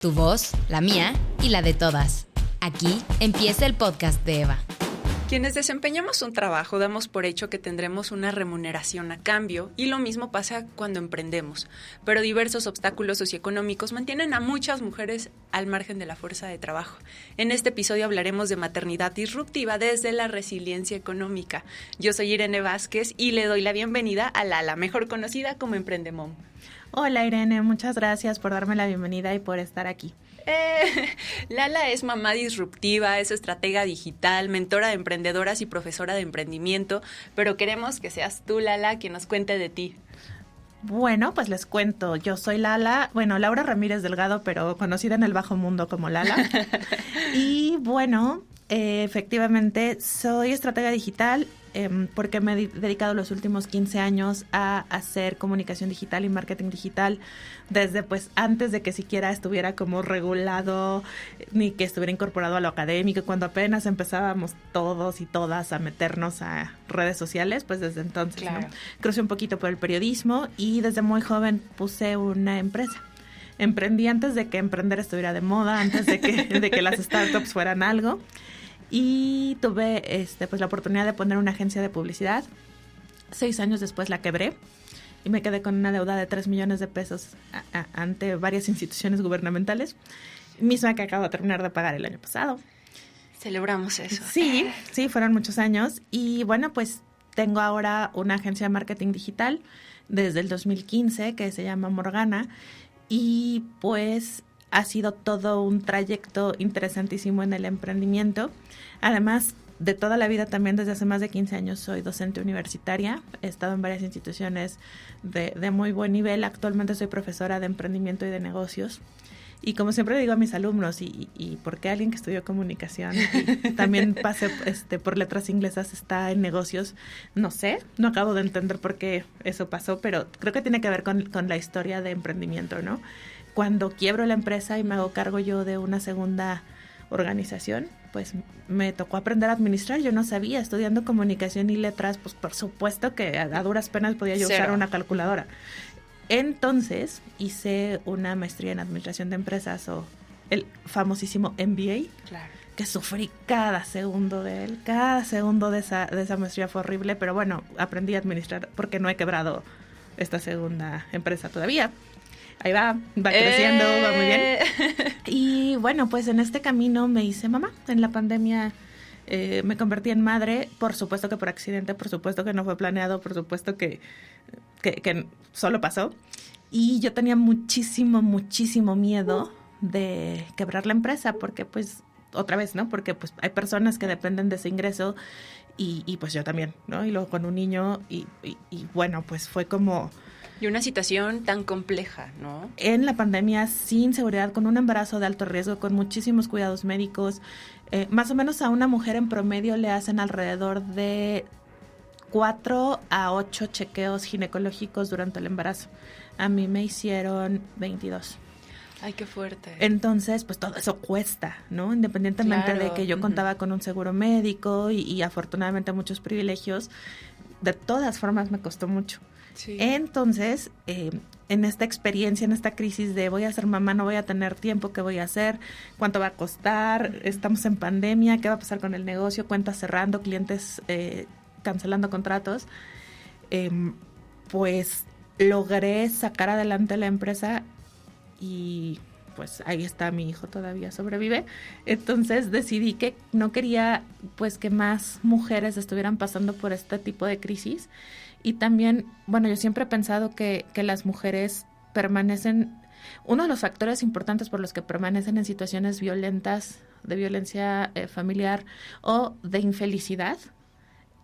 Tu voz, la mía y la de todas. Aquí empieza el podcast de Eva. Quienes desempeñamos un trabajo damos por hecho que tendremos una remuneración a cambio y lo mismo pasa cuando emprendemos, pero diversos obstáculos socioeconómicos mantienen a muchas mujeres al margen de la fuerza de trabajo. En este episodio hablaremos de maternidad disruptiva desde la resiliencia económica. Yo soy Irene Vázquez y le doy la bienvenida a Lala, mejor conocida como Emprendemom. Hola Irene, muchas gracias por darme la bienvenida y por estar aquí. Lala es mamá disruptiva, es estratega digital, mentora de emprendedoras y profesora de emprendimiento, pero queremos que seas tú, Lala, quien nos cuente de ti. Bueno, pues les cuento, yo soy Lala, Laura Ramírez Delgado, pero conocida en el bajo mundo como Lala. Y bueno, efectivamente soy estratega digital porque me he dedicado los últimos 15 años a hacer comunicación digital y marketing digital desde pues antes de que siquiera estuviera como regulado ni que estuviera incorporado a lo académico, cuando apenas empezábamos todos y todas a meternos a redes sociales, pues desde entonces, claro, ¿no? Crucé un poquito por el periodismo y desde muy joven puse una empresa. Emprendí antes de que emprender estuviera de moda, antes de que las startups fueran algo. Y tuve pues la oportunidad de poner una agencia de publicidad. 6 años después la quebré y me quedé con una deuda de 3 millones de pesos ante varias instituciones gubernamentales, misma que acabo de terminar de pagar el año pasado. Celebramos eso. Sí, fueron muchos años. Y bueno, pues tengo ahora una agencia de marketing digital desde el 2015 que se llama Morgana. Y pues ha sido todo un trayecto interesantísimo en el emprendimiento. Además, de toda la vida también, desde hace más de 15 años, soy docente universitaria. He estado en varias instituciones de muy buen nivel. Actualmente soy profesora de emprendimiento y de negocios. Y como siempre digo a mis alumnos, y porque alguien que estudió comunicación y también pasé por letras inglesas está en negocios, no sé, no acabo de entender por qué eso pasó, pero creo que tiene que ver con la historia de emprendimiento, ¿no? Cuando quiebro la empresa y me hago cargo yo de una segunda organización, pues me tocó aprender a administrar. Yo no sabía, estudiando comunicación y letras, pues por supuesto que a duras penas podía yo usar una calculadora. Entonces hice una maestría en administración de empresas o el famosísimo MBA, claro, que sufrí cada segundo de él. Cada segundo de esa maestría fue horrible, pero bueno, aprendí a administrar porque no he quebrado esta segunda empresa todavía. Ahí va creciendo, va muy bien. Y bueno, pues en este camino me hice mamá. En la pandemia me convertí en madre, por supuesto que por accidente, por supuesto que no fue planeado, por supuesto que solo pasó. Y yo tenía muchísimo miedo de quebrar la empresa, porque pues, otra vez, ¿no? Porque pues hay personas que dependen de ese ingreso y pues yo también, ¿no? Y luego con un niño y bueno, pues fue como... Y una situación tan compleja, ¿no? En la pandemia, sin seguridad, con un embarazo de alto riesgo, con muchísimos cuidados médicos. Más o menos a una mujer en promedio le hacen alrededor de 4 a 8 chequeos ginecológicos durante el embarazo. A mí me hicieron 22. Ay, qué fuerte. Entonces, pues todo eso cuesta, ¿no? Independientemente de que yo contaba con un seguro médico y afortunadamente muchos privilegios, de todas formas me costó mucho. Sí. Entonces, en esta experiencia, en esta crisis de voy a ser mamá, no voy a tener tiempo, ¿qué voy a hacer? ¿Cuánto va a costar? Estamos en pandemia, ¿qué va a pasar con el negocio? Cuentas cerrando, clientes cancelando contratos. Pues logré sacar adelante la empresa y pues ahí está, mi hijo todavía sobrevive. Entonces decidí que no quería pues que más mujeres estuvieran pasando por este tipo de crisis. Y también, bueno, yo siempre he pensado que las mujeres permanecen, uno de los factores importantes por los que permanecen en situaciones violentas, de violencia familiar o de infelicidad,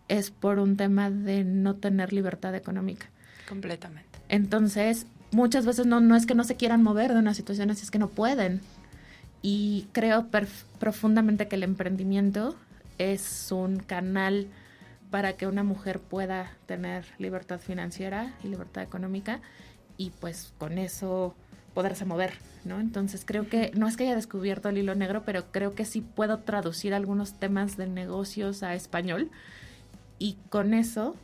es por un tema de no tener libertad económica. Completamente. Entonces, muchas veces no es que no se quieran mover de una situación así, es que no pueden. Y creo profundamente que el emprendimiento es un canal para que una mujer pueda tener libertad financiera y libertad económica y pues con eso poderse mover, ¿no? Entonces creo que, no es que haya descubierto el hilo negro, pero creo que sí puedo traducir algunos temas de negocios a español y con eso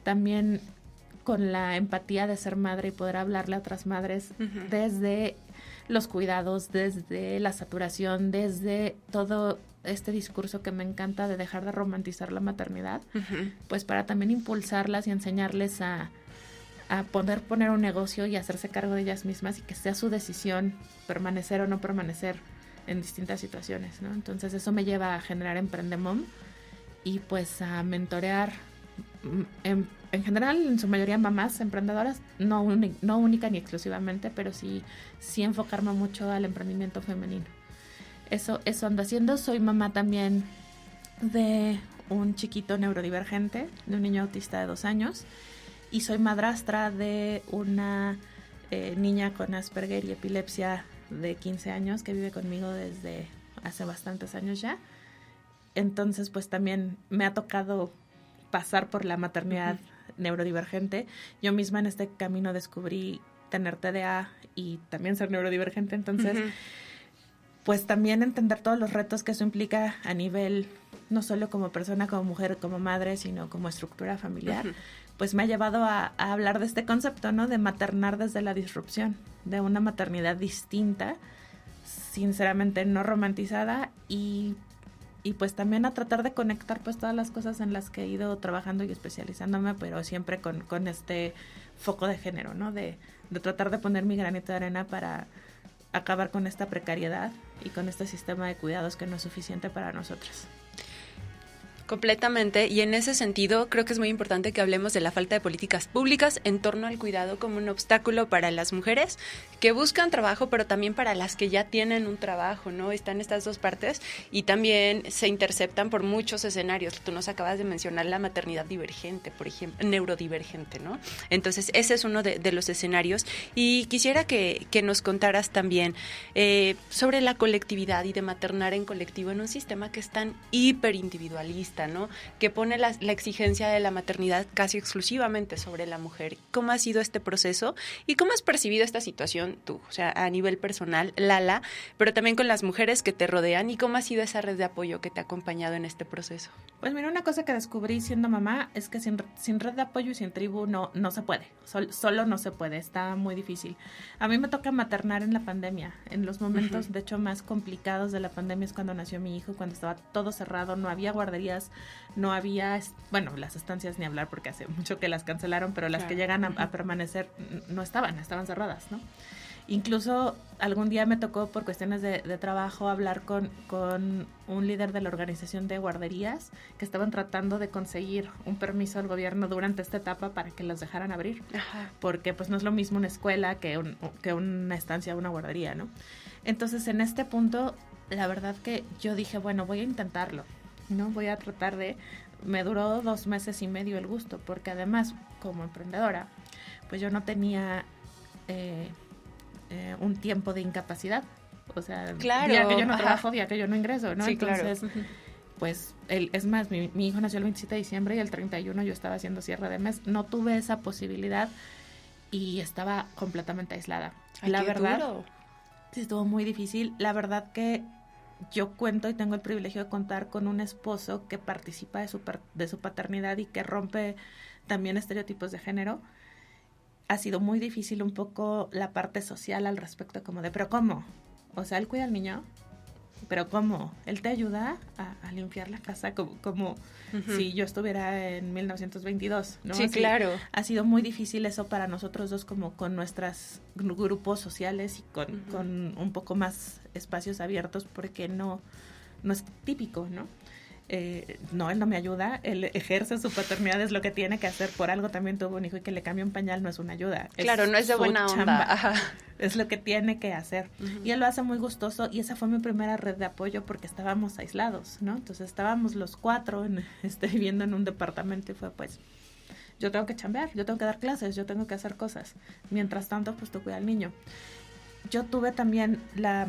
también con la empatía de ser madre y poder hablarle a otras madres desde los cuidados, desde la saturación, desde todo este discurso que me encanta de dejar de romantizar la maternidad, pues para también impulsarlas y enseñarles a poder poner un negocio y hacerse cargo de ellas mismas y que sea su decisión permanecer o no permanecer en distintas situaciones, ¿no? Entonces eso me lleva a generar Emprendemom y pues a mentorear en general, en su mayoría mamás emprendedoras, no única ni exclusivamente, pero sí enfocarme mucho al emprendimiento femenino. Eso ando haciendo. Soy mamá también de un chiquito neurodivergente, de un niño autista de 2 años, y soy madrastra de una niña con Asperger y epilepsia de 15 años que vive conmigo desde hace bastantes años ya. Entonces, pues también me ha tocado pasar por la maternidad neurodivergente. Yo misma en este camino descubrí tener TDA y también ser neurodivergente, entonces pues también entender todos los retos que eso implica a nivel, no solo como persona, como mujer, como madre, sino como estructura familiar, pues me ha llevado a hablar de este concepto, ¿no? De maternar desde la disrupción, de una maternidad distinta, sinceramente no romantizada, y pues también a tratar de conectar pues todas las cosas en las que he ido trabajando y especializándome, pero siempre con este foco de género, ¿no? De tratar de poner mi granito de arena para acabar con esta precariedad y con este sistema de cuidados que no es suficiente para nosotras. Completamente, y en ese sentido creo que es muy importante que hablemos de la falta de políticas públicas en torno al cuidado como un obstáculo para las mujeres que buscan trabajo, pero también para las que ya tienen un trabajo, ¿no? Están estas dos partes y también se interceptan por muchos escenarios. Tú nos acabas de mencionar la maternidad divergente, por ejemplo, neurodivergente, ¿no? Entonces ese es uno de los escenarios, y quisiera que nos contaras también sobre la colectividad y de maternar en colectivo en un sistema que es tan hiperindividualista, ¿no? Que pone la exigencia de la maternidad casi exclusivamente sobre la mujer. ¿Cómo ha sido este proceso y cómo has percibido esta situación tú? O sea, a nivel personal, Lala, pero también con las mujeres que te rodean, y cómo ha sido esa red de apoyo que te ha acompañado en este proceso. Pues mira, una cosa que descubrí siendo mamá es que sin red de apoyo y sin tribu no se puede, solo no se puede, está muy difícil. A mí me toca maternar en la pandemia, en los momentos de hecho más complicados de la pandemia es cuando nació mi hijo, cuando estaba todo cerrado, no había guarderías, no había, bueno, las estancias ni hablar porque hace mucho que las cancelaron, pero las que llegan a permanecer no estaban cerradas, ¿no? Incluso algún día me tocó por cuestiones de trabajo hablar con un líder de la organización de guarderías que estaban tratando de conseguir un permiso al gobierno durante esta etapa para que los dejaran abrir, porque pues no es lo mismo una escuela que una estancia, una guardería, ¿no? Entonces en este punto la verdad que yo dije, bueno, voy a intentarlo, ¿no? Voy a tratar me duró 2 meses y medio el gusto, porque además como emprendedora pues yo no tenía un tiempo de incapacidad, o sea, claro, día que yo no trabajo, día que yo no ingreso, ¿no? Sí, entonces, claro. Pues, es más, mi hijo nació el 27 de diciembre y el 31 yo estaba haciendo cierre de mes, no tuve esa posibilidad y estaba completamente aislada. Ay, la verdad, duro. Sí, estuvo muy difícil, la verdad que yo cuento y tengo el privilegio de contar con un esposo que participa de su paternidad y que rompe también estereotipos de género. Ha sido muy difícil un poco la parte social al respecto, como de, ¿pero cómo? O sea, él cuida al niño, ¿pero cómo? Él te ayuda a limpiar la casa como si yo estuviera en 1922, ¿no? Sí, así, claro. Ha sido muy difícil eso para nosotros dos, como con nuestros grupos sociales y con un poco más espacios abiertos, porque no es típico, ¿no? No, él no me ayuda, él ejerce su paternidad, es lo que tiene que hacer, por algo también tuvo un hijo, y que le cambie un pañal no es una ayuda. Claro, no es de buena onda. Ajá. Es lo que tiene que hacer. Y él lo hace muy gustoso, y esa fue mi primera red de apoyo porque estábamos aislados, ¿no? Entonces estábamos los 4 viviendo en un departamento, y fue pues, yo tengo que chambear, yo tengo que dar clases, yo tengo que hacer cosas. Mientras tanto, pues tú cuida al niño. Yo tuve también la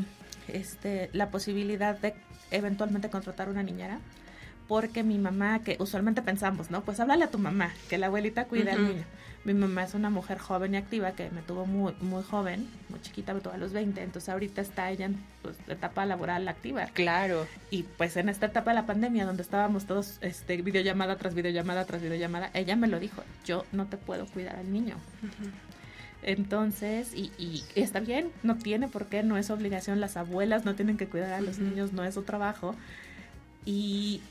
posibilidad de eventualmente contratar una niñera, porque mi mamá, que usualmente pensamos, ¿no? Pues háblale a tu mamá, que la abuelita cuida al niño. Mi mamá es una mujer joven y activa que me tuvo muy, muy joven, muy chiquita, me tuvo a los 20, entonces ahorita está ella en etapa laboral activa. Claro. Y pues en esta etapa de la pandemia, donde estábamos todos videollamada tras videollamada tras videollamada, ella me lo dijo, yo no te puedo cuidar al niño. Entonces, y está bien, no tiene por qué, no es obligación, las abuelas no tienen que cuidar a los niños, no es su trabajo. Y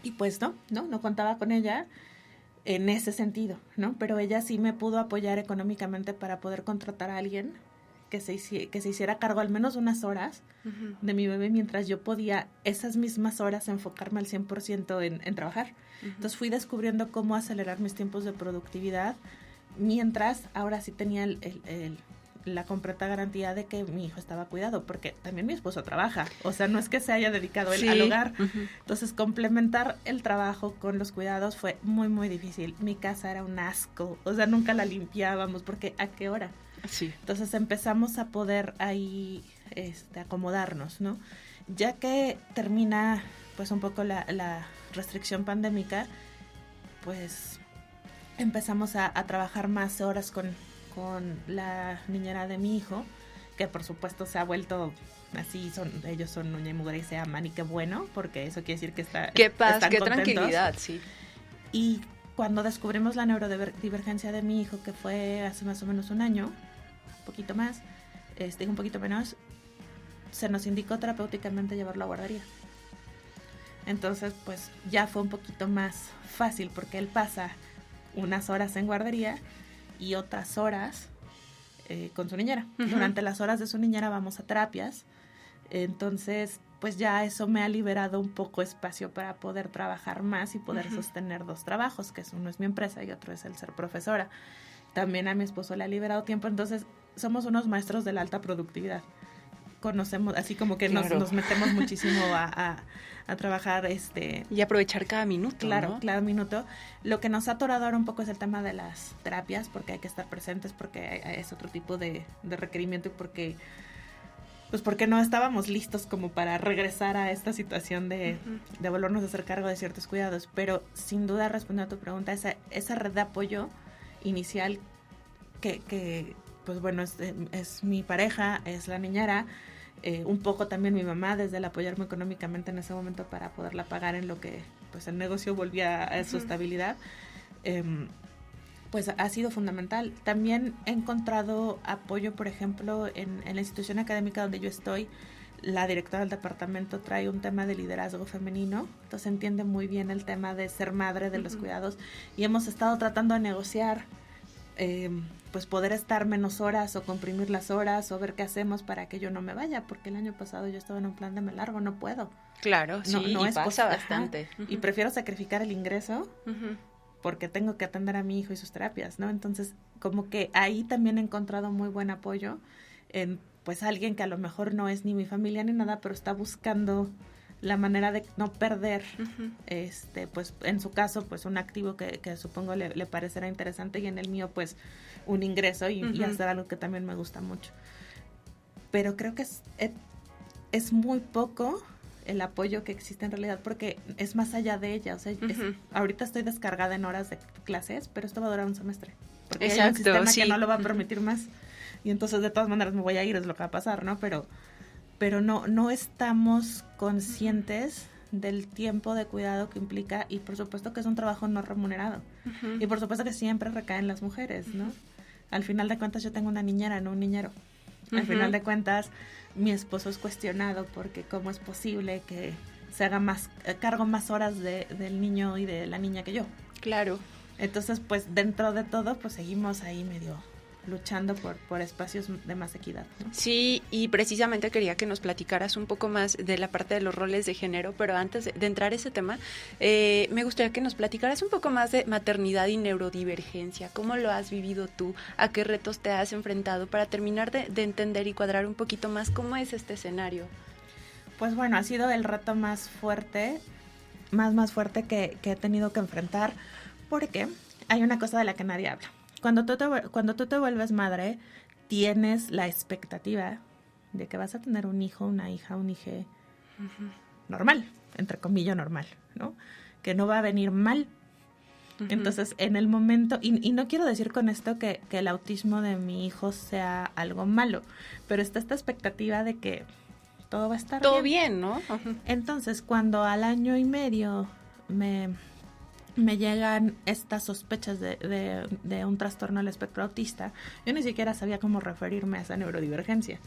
y pues no contaba con ella en ese sentido, ¿no? Pero ella sí me pudo apoyar económicamente para poder contratar a alguien que se hiciera cargo al menos unas horas de mi bebé, mientras yo podía esas mismas horas enfocarme al 100% en trabajar. Entonces fui descubriendo cómo acelerar mis tiempos de productividad, mientras ahora sí tenía la completa garantía de que mi hijo estaba cuidado, porque también mi esposo trabaja, o sea, no es que se haya dedicado él al hogar. Entonces complementar el trabajo con los cuidados fue muy, muy difícil. Mi casa era un asco, o sea, nunca la limpiábamos, porque ¿a qué hora? Sí. Entonces empezamos a poder ahí acomodarnos, ¿no? Ya que termina pues un poco la restricción pandémica, pues empezamos a trabajar más horas con la niñera de mi hijo, que por supuesto se ha vuelto así, ellos son uña y mugre y se aman, y qué bueno, porque eso quiere decir que qué paz, están qué contentos. Tranquilidad, sí. Y cuando descubrimos la neurodivergencia de mi hijo, que fue hace más o menos un año, un poquito más, un poquito menos, se nos indicó terapéuticamente llevarlo a guardería. Entonces, pues ya fue un poquito más fácil, porque él pasa unas horas en guardería y otras horas con su niñera. Durante las horas de su niñera vamos a terapias. Entonces, pues ya eso me ha liberado un poco espacio para poder trabajar más y poder sostener 2 trabajos, que uno es mi empresa y otro es el ser profesora. También a mi esposo le ha liberado tiempo. Entonces, somos unos maestros de la alta productividad. Conocemos, así como que claro. nos metemos muchísimo a trabajar. Y aprovechar cada minuto, claro, ¿no? Cada minuto. Lo que nos ha atorado ahora un poco es el tema de las terapias, porque hay que estar presentes, porque es otro tipo de requerimiento, y porque no estábamos listos como para regresar a esta situación de volvernos a hacer cargo de ciertos cuidados. Pero sin duda, respondiendo a tu pregunta, esa red de apoyo inicial que pues bueno, es mi pareja, es la niñera, un poco también mi mamá, desde el apoyarme económicamente en ese momento para poderla pagar en lo que pues el negocio volvía a su estabilidad, pues ha sido fundamental. También he encontrado apoyo, por ejemplo, en la institución académica donde yo estoy. La directora del departamento trae un tema de liderazgo femenino, entonces entiende muy bien el tema de ser madre, de los cuidados, y hemos estado tratando de negociar pues poder estar menos horas o comprimir las horas o ver qué hacemos para que yo no me vaya, porque el año pasado yo estaba en un plan de me largo, no puedo. Claro, sí, no y pasa bastante. Y prefiero sacrificar el ingreso porque tengo que atender a mi hijo y sus terapias, ¿no? Entonces, como que ahí también he encontrado muy buen apoyo en pues alguien que a lo mejor no es ni mi familia ni nada, pero está buscando la manera de no perder, pues en su caso, pues un activo que supongo le parecerá interesante, y en el mío, pues un ingreso y hacer algo que también me gusta mucho. Pero creo que es muy poco el apoyo que existe en realidad, porque es más allá de ella. O sea, ahorita estoy descargada en horas de clases, pero esto va a durar un semestre. Porque hay un sistema que no lo va a permitir más. Y entonces, de todas maneras, me voy a ir, es lo que va a pasar, ¿no? Pero no estamos conscientes del tiempo de cuidado que implica, y por supuesto que es un trabajo no remunerado. Y por supuesto que siempre recaen las mujeres, ¿no? Al final de cuentas yo tengo una niñera, no un niñero. Al final de cuentas mi esposo es cuestionado porque cómo es posible que se haga cargo más horas del niño y de la niña que yo. Claro. Entonces, pues dentro de todo, pues seguimos ahí medio luchando por espacios de más equidad, ¿no? Sí, y precisamente quería que nos platicaras un poco más de la parte de los roles de género, pero antes de entrar a ese tema, me gustaría que nos platicaras un poco más de maternidad y neurodivergencia. ¿Cómo lo has vivido tú? ¿A qué retos te has enfrentado? Para terminar de entender y cuadrar un poquito más cómo es este escenario. Pues bueno, ha sido el reto más fuerte, más fuerte que he tenido que enfrentar, porque hay una cosa de la que nadie habla. Cuando tú te vuelves madre, tienes la expectativa de que vas a tener un hijo, una hija, un hijo normal, entre comillas normal, ¿no? Que no va a venir mal. Entonces, en el momento, y no quiero decir con esto que el autismo de mi hijo sea algo malo, pero está esta expectativa de que todo va a estar todo bien, ¿no? Entonces, cuando al año y medio me me llegan estas sospechas de un trastorno del espectro autista, yo ni siquiera sabía cómo referirme a esa neurodivergencia.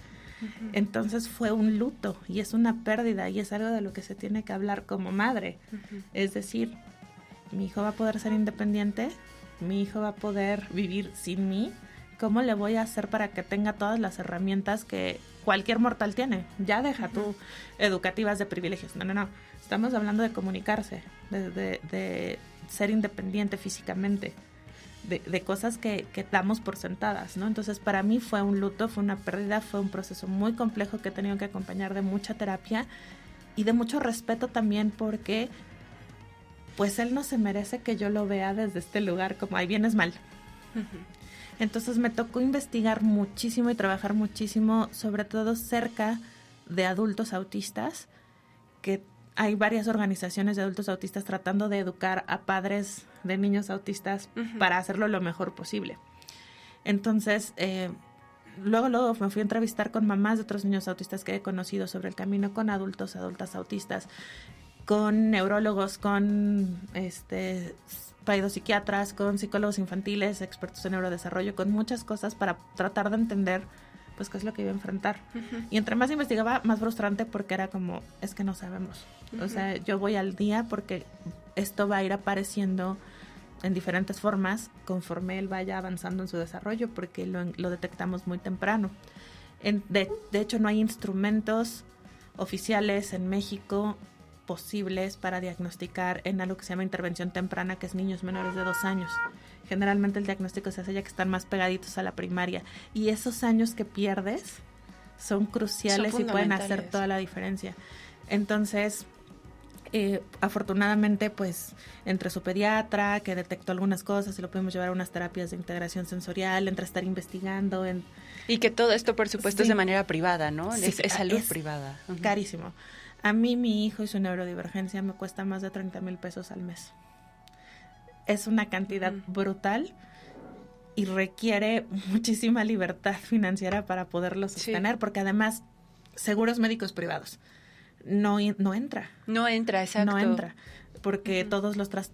Uh-huh. Entonces fue un luto y es una pérdida y es algo de lo que se tiene que hablar como madre. Uh-huh. Es decir, mi hijo va a poder ser independiente, mi hijo va a poder vivir sin mí. ¿Cómo le voy a hacer para que tenga todas las herramientas que cualquier mortal tiene? Ya deja tú educativas de privilegios. No. Estamos hablando de comunicarse, de ser independiente físicamente, de cosas que damos por sentadas, ¿no? Entonces, para mí fue un luto, fue una pérdida, fue un proceso muy complejo que he tenido que acompañar de mucha terapia y de mucho respeto también porque, pues, él no se merece que yo lo vea desde este lugar como, ahí vienes mal. Entonces me tocó investigar muchísimo y trabajar muchísimo, sobre todo cerca de adultos autistas, que hay varias organizaciones de adultos autistas tratando de educar a padres de niños autistas para hacerlo lo mejor posible. Entonces, luego me fui a entrevistar con mamás de otros niños autistas que he conocido sobre el camino, con adultas autistas, con neurólogos, con psiquiatras, con psicólogos infantiles, expertos en neurodesarrollo, con muchas cosas para tratar de entender pues qué es lo que iba a enfrentar. Uh-huh. Y entre más investigaba, más frustrante porque era como, es que no sabemos. Uh-huh. O sea, yo voy al día porque esto va a ir apareciendo en diferentes formas conforme él vaya avanzando en su desarrollo, porque lo detectamos muy temprano. De hecho, no hay instrumentos oficiales en México posibles para diagnosticar en algo que se llama intervención temprana, que es niños menores de 2 años. Generalmente el diagnóstico se hace ya que están más pegaditos a la primaria. Y esos años que pierdes son cruciales y pueden hacer toda la diferencia. Entonces, afortunadamente, pues, entre su pediatra, que detectó algunas cosas, y lo pudimos llevar a unas terapias de integración sensorial, entre estar investigando. Y que todo esto, por supuesto, es de manera privada, ¿no? Sí, es salud privada. Uh-huh. Carísimo. A mí, mi hijo y su neurodivergencia me cuesta más de 30,000 pesos al mes. Es una cantidad brutal y requiere muchísima libertad financiera para poderlo sostener, porque además, seguros médicos privados no entra. No entra, exacto. No entra, porque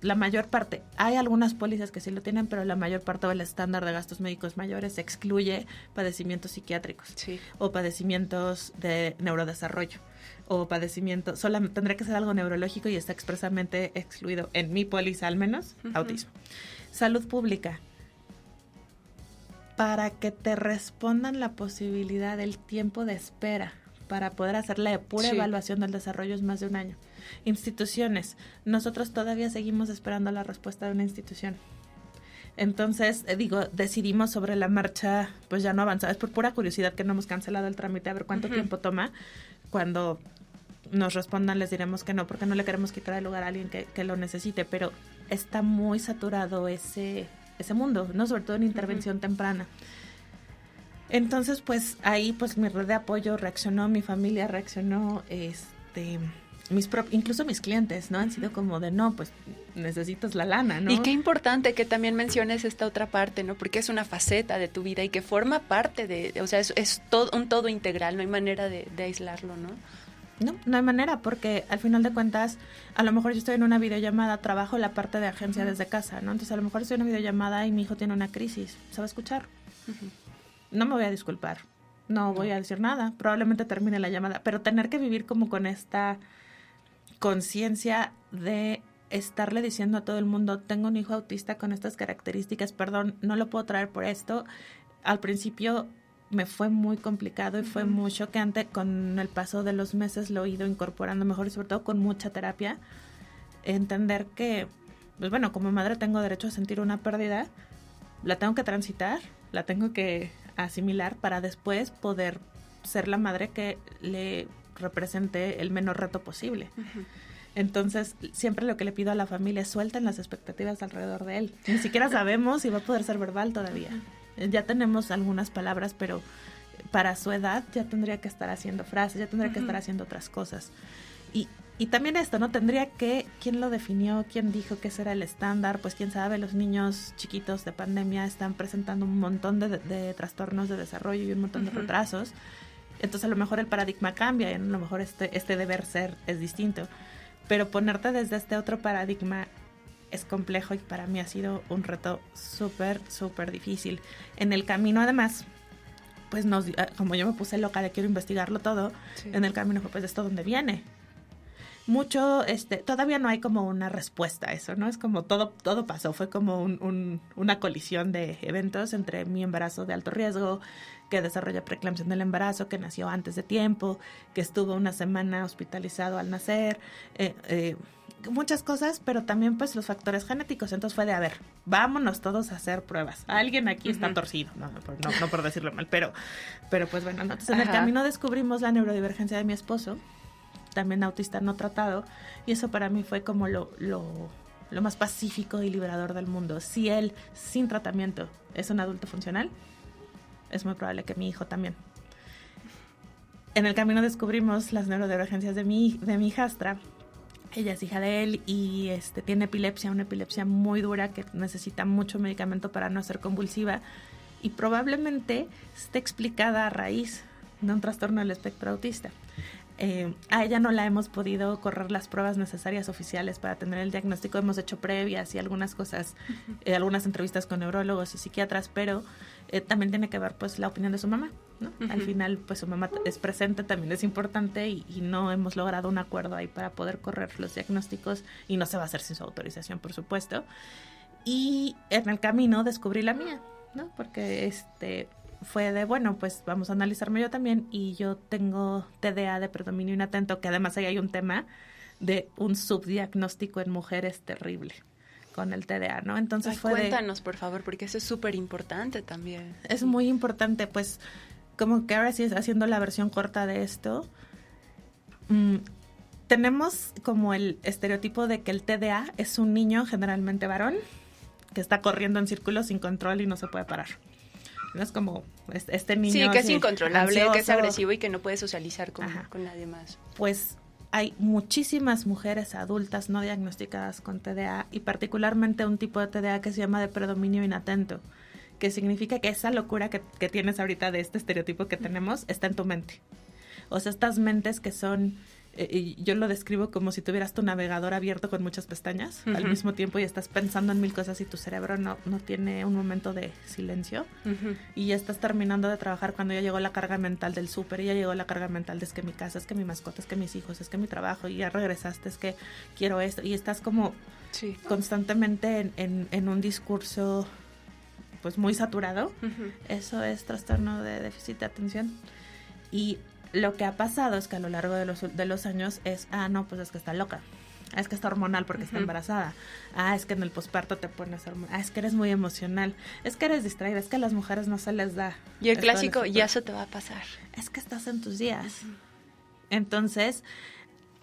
la mayor parte, hay algunas pólizas que sí lo tienen, pero la mayor parte del estándar de gastos médicos mayores excluye padecimientos psiquiátricos o padecimientos de neurodesarrollo. O padecimiento, tendría que ser algo neurológico y está expresamente excluido, en mi póliza al menos, autismo. Salud pública. Para que te respondan la posibilidad del tiempo de espera para poder hacer la pura evaluación del desarrollo es más de 1 año. Instituciones. Nosotros todavía seguimos esperando la respuesta de una institución. Entonces, decidimos sobre la marcha, pues ya no avanzar. Es por pura curiosidad que no hemos cancelado el trámite, a ver cuánto tiempo toma. Cuando nos respondan les diremos que no, porque no le queremos quitar el lugar a alguien que lo necesite, pero está muy saturado ese mundo, ¿no? Sobre todo en intervención temprana. Entonces, pues ahí pues mi red de apoyo reaccionó, mi familia reaccionó, incluso mis clientes, ¿no? Han sido como de, no, pues necesitas la lana, ¿no? Y qué importante que también menciones esta otra parte, ¿no? Porque es una faceta de tu vida y que forma parte o sea, es todo, un todo integral, no hay manera de aislarlo, ¿no? No hay manera, porque al final de cuentas, a lo mejor yo estoy en una videollamada, trabajo la parte de agencia desde casa, ¿no? Entonces a lo mejor estoy en una videollamada y mi hijo tiene una crisis, ¿se va a escuchar? No me voy a disculpar, no voy a decir nada, probablemente termine la llamada, pero tener que vivir como con esta conciencia de estarle diciendo a todo el mundo, tengo un hijo autista con estas características, perdón, no lo puedo traer por esto. Al principio me fue muy complicado y fue muy choqueante. Con el paso de los meses lo he ido incorporando mejor y sobre todo con mucha terapia. Entender que, pues bueno, como madre tengo derecho a sentir una pérdida, la tengo que transitar, la tengo que asimilar para después poder ser la madre que le represente el menor reto posible. Entonces, siempre lo que le pido a la familia es suelten las expectativas alrededor de él. Ni siquiera sabemos si va a poder ser verbal todavía. Ya tenemos algunas palabras, pero para su edad ya tendría que estar haciendo frases, ya tendría que estar haciendo otras cosas. Y también esto, ¿no? ¿Quién lo definió? ¿Quién dijo que ese era el estándar? Pues quién sabe, los niños chiquitos de pandemia están presentando un montón de trastornos de desarrollo y un montón de retrasos. Entonces a lo mejor el paradigma cambia y a lo mejor este deber ser es distinto. Pero ponerte desde este otro paradigma es complejo y para mí ha sido un reto súper, súper difícil. En el camino, además, pues como yo me puse loca de quiero investigarlo todo, sí. En el camino fue, pues, ¿esto dónde viene? Mucho, todavía no hay como una respuesta a eso, ¿no? Es como todo pasó, fue como una colisión de eventos entre mi embarazo de alto riesgo, que desarrollé preeclampsia del embarazo, que nació antes de tiempo, que estuvo una semana hospitalizado al nacer, muchas cosas, pero también pues los factores genéticos. Entonces fue de, a ver, vámonos todos a hacer pruebas. Alguien aquí está torcido, no por decirlo mal, pero pues bueno, ¿no? Entonces en el camino descubrimos la neurodivergencia de mi esposo, también autista no tratado, y eso para mí fue como lo más pacífico y liberador del mundo. Si él, sin tratamiento, es un adulto funcional, es muy probable que mi hijo también. En el camino descubrimos las neurodivergencias de mi hijastra. Ella es hija de él y tiene epilepsia, una epilepsia muy dura que necesita mucho medicamento para no ser convulsiva, y probablemente esté explicada a raíz de un trastorno del espectro autista. A ella no la hemos podido correr las pruebas necesarias oficiales para tener el diagnóstico. Hemos hecho previas y algunas cosas, algunas entrevistas con neurólogos y psiquiatras, pero también tiene que ver pues la opinión de su mamá, ¿no? Uh-huh. Al final pues su mamá es presente, también es importante, y no hemos logrado un acuerdo ahí para poder correr los diagnósticos, y no se va a hacer sin su autorización, por supuesto. Y en el camino descubrí la mía, ¿no? Porque fue de, bueno, pues vamos a analizarme yo también, y yo tengo TDA de predominio inatento, que además ahí hay un tema de un subdiagnóstico en mujeres terrible con el TDA, ¿no? Entonces cuéntanos, por favor, porque eso es súper importante también. Es muy importante, pues, como que ahora sí es haciendo la versión corta de esto, tenemos como el estereotipo de que el TDA es un niño generalmente varón que está corriendo en círculos sin control y no se puede parar. No es como este niño. Sí, que es incontrolable, ansioso, que es agresivo y que no puede socializar con nadie más. Pues hay muchísimas mujeres adultas no diagnosticadas con TDA, y particularmente un tipo de TDA que se llama de predominio inatento, que significa que esa locura que tienes ahorita de este estereotipo que tenemos está en tu mente. O sea, estas mentes que son... yo lo describo como si tuvieras tu navegador abierto con muchas pestañas al mismo tiempo, y estás pensando en mil cosas y tu cerebro no tiene un momento de silencio, y ya estás terminando de trabajar cuando ya llegó la carga mental del súper, y ya llegó la carga mental de es que mi casa, es que mi mascota, es que mis hijos, es que mi trabajo, y ya regresaste, es que quiero esto, y estás como constantemente en un discurso pues muy saturado. Eso es trastorno de déficit de atención. Y lo que ha pasado es que a lo largo de los años es, no, pues es que está loca, es que está hormonal porque está embarazada, es que en el posparto te pones hormonal, es que eres muy emocional, es que eres distraída, es que a las mujeres no se les da. Y el clásico, ya eso te va a pasar. Es que estás en tus días. Entonces,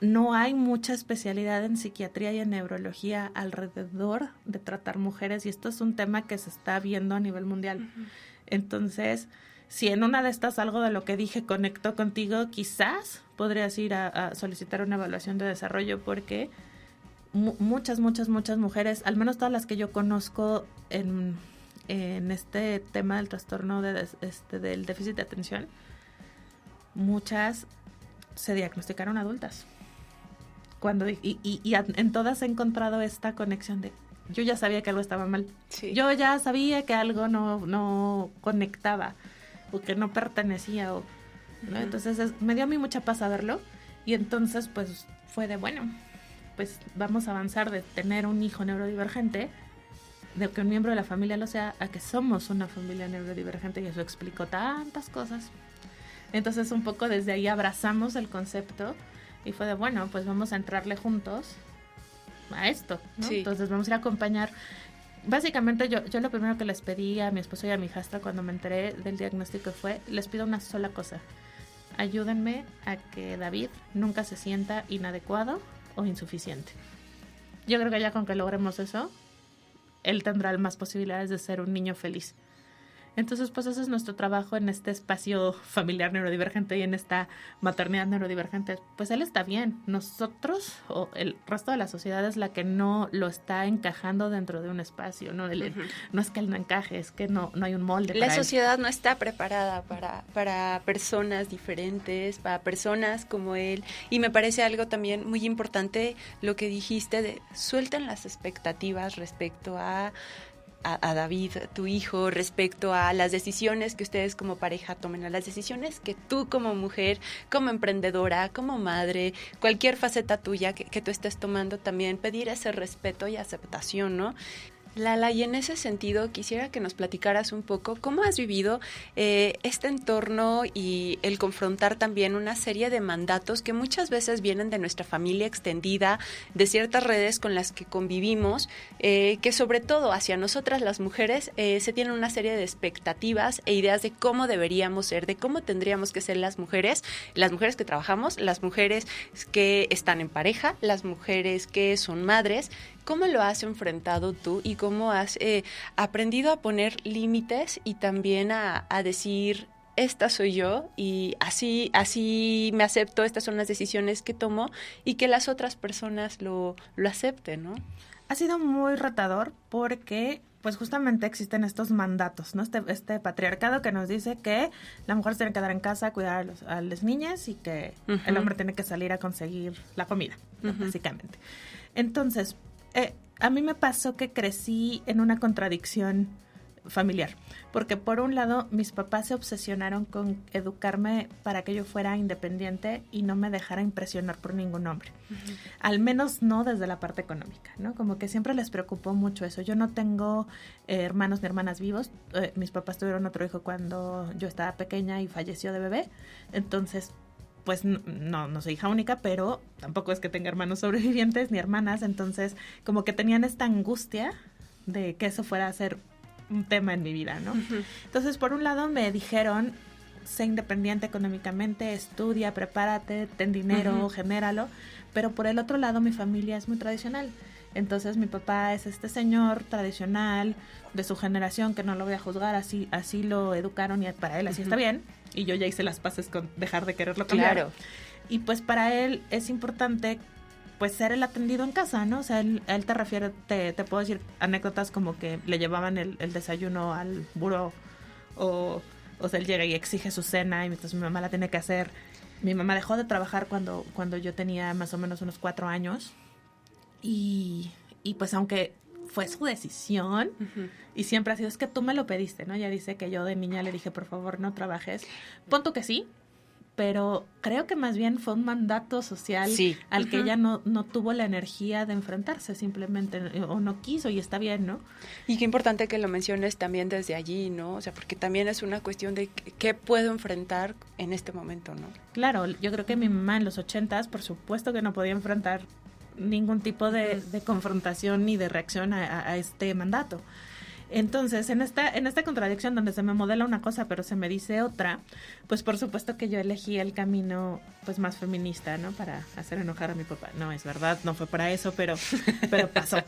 no hay mucha especialidad en psiquiatría y en neurología alrededor de tratar mujeres, y esto es un tema que se está viendo a nivel mundial. Entonces, si en una de estas algo de lo que dije conectó contigo, quizás podrías ir a solicitar una evaluación de desarrollo, porque muchas mujeres, al menos todas las que yo conozco en este tema del trastorno del déficit de atención, muchas se diagnosticaron adultas. Y en todas he encontrado esta conexión de yo ya sabía que algo estaba mal. Sí. Yo ya sabía que algo no conectaba, o que no pertenecía, ¿no? Entonces me dio a mí mucha paz saberlo, y entonces pues fue de, bueno, pues vamos a avanzar de tener un hijo neurodivergente, de que un miembro de la familia lo sea, a que somos una familia neurodivergente, y eso explicó tantas cosas. Entonces un poco desde ahí abrazamos el concepto, y fue de, bueno, pues vamos a entrarle juntos a esto, ¿no? Sí. Entonces vamos a ir a acompañar. Básicamente yo lo primero que les pedí a mi esposo y a mi hijastra cuando me enteré del diagnóstico fue, les pido una sola cosa: ayúdenme a que David nunca se sienta inadecuado o insuficiente. Yo creo que ya con que logremos eso, él tendrá más posibilidades de ser un niño feliz. Entonces, pues ese es nuestro trabajo en este espacio familiar neurodivergente y en esta maternidad neurodivergente. Pues él está bien. Nosotros o el resto de la sociedad es la que no lo está encajando dentro de un espacio, ¿no? No es que él no encaje, es que no hay un molde La para él. sociedad no está preparada para personas diferentes, para personas como él. Y me parece algo también muy importante lo que dijiste de suelten las expectativas respecto a David, tu hijo, respecto a las decisiones que ustedes como pareja tomen, a las decisiones que tú como mujer, como emprendedora, como madre, cualquier faceta tuya que tú estés tomando, también pedir ese respeto y aceptación, ¿no? Lala, y en ese sentido quisiera que nos platicaras un poco cómo has vivido este entorno y el confrontar también una serie de mandatos que muchas veces vienen de nuestra familia extendida, de ciertas redes con las que convivimos, que sobre todo hacia nosotras las mujeres se tienen una serie de expectativas e ideas de cómo deberíamos ser, de cómo tendríamos que ser las mujeres que trabajamos, las mujeres que están en pareja, las mujeres que son madres. ¿Cómo lo has enfrentado tú y cómo has aprendido a poner límites y también a decir, esta soy yo y así me acepto, estas son las decisiones que tomo y que las otras personas lo acepten, ¿no? Ha sido muy retador porque pues justamente existen estos mandatos, ¿no? Este patriarcado que nos dice que la mujer se tiene que quedar en casa, cuidar a las niñas y que el hombre tiene que salir a conseguir la comida, ¿no? Básicamente. Entonces, a mí me pasó que crecí en una contradicción familiar, porque por un lado mis papás se obsesionaron con educarme para que yo fuera independiente y no me dejara impresionar por ningún hombre, al menos no desde la parte económica, ¿no? Como que siempre les preocupó mucho eso. Yo no tengo hermanos ni hermanas vivos, mis papás tuvieron otro hijo cuando yo estaba pequeña y falleció de bebé, entonces pues no soy hija única, pero tampoco es que tenga hermanos sobrevivientes ni hermanas, entonces como que tenían esta angustia de que eso fuera a ser un tema en mi vida, ¿no? Entonces, por un lado me dijeron, sé independiente económicamente, estudia, prepárate, ten dinero, genéralo, pero por el otro lado mi familia es muy tradicional. Entonces mi papá es este señor tradicional de su generación, que no lo voy a juzgar, así lo educaron y para él así está bien. Y yo ya hice las paces con dejar de quererlo cambiar. Claro. Y pues para él es importante pues ser el atendido en casa, ¿no? O sea, él te puedo decir anécdotas como que le llevaban el desayuno al buró o sea, él llega y exige su cena y entonces mi mamá la tiene que hacer. Mi mamá dejó de trabajar cuando yo tenía más o menos unos 4 años y pues aunque fue su decisión y siempre ha sido, es que tú me lo pediste, ¿no? Ella dice que yo de niña le dije, por favor, no trabajes. Punto que sí, pero creo que más bien fue un mandato social al que ella no tuvo la energía de enfrentarse simplemente, o no quiso, y está bien, ¿no? Y qué importante que lo menciones también desde allí, ¿no? O sea, porque también es una cuestión de qué puedo enfrentar en este momento, ¿no? Claro, yo creo que mi mamá en los 80s, por supuesto que no podía enfrentar ningún tipo de confrontación ni de reacción a este mandato. Entonces, en esta contradicción donde se me modela una cosa pero se me dice otra, pues por supuesto que yo elegí el camino pues más feminista, ¿no? Para hacer enojar a mi papá. No, es verdad, no fue para eso, pero pasó.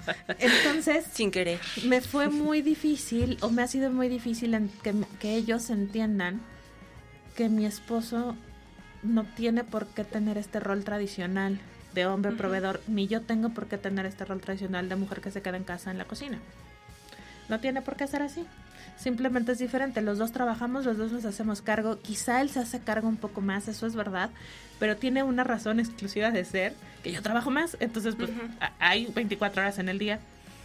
Entonces, sin querer, me fue muy difícil, o me ha sido muy difícil que ellos entiendan que mi esposo no tiene por qué tener este rol tradicional de hombre proveedor, ni yo tengo por qué tener este rol tradicional de mujer que se queda en casa en la cocina. No tiene por qué ser así. Simplemente es diferente. Los dos trabajamos, los dos nos hacemos cargo. Quizá él se hace cargo un poco más, eso es verdad, pero tiene una razón exclusiva de ser que yo trabajo más. Entonces, pues, hay 24 horas en el día,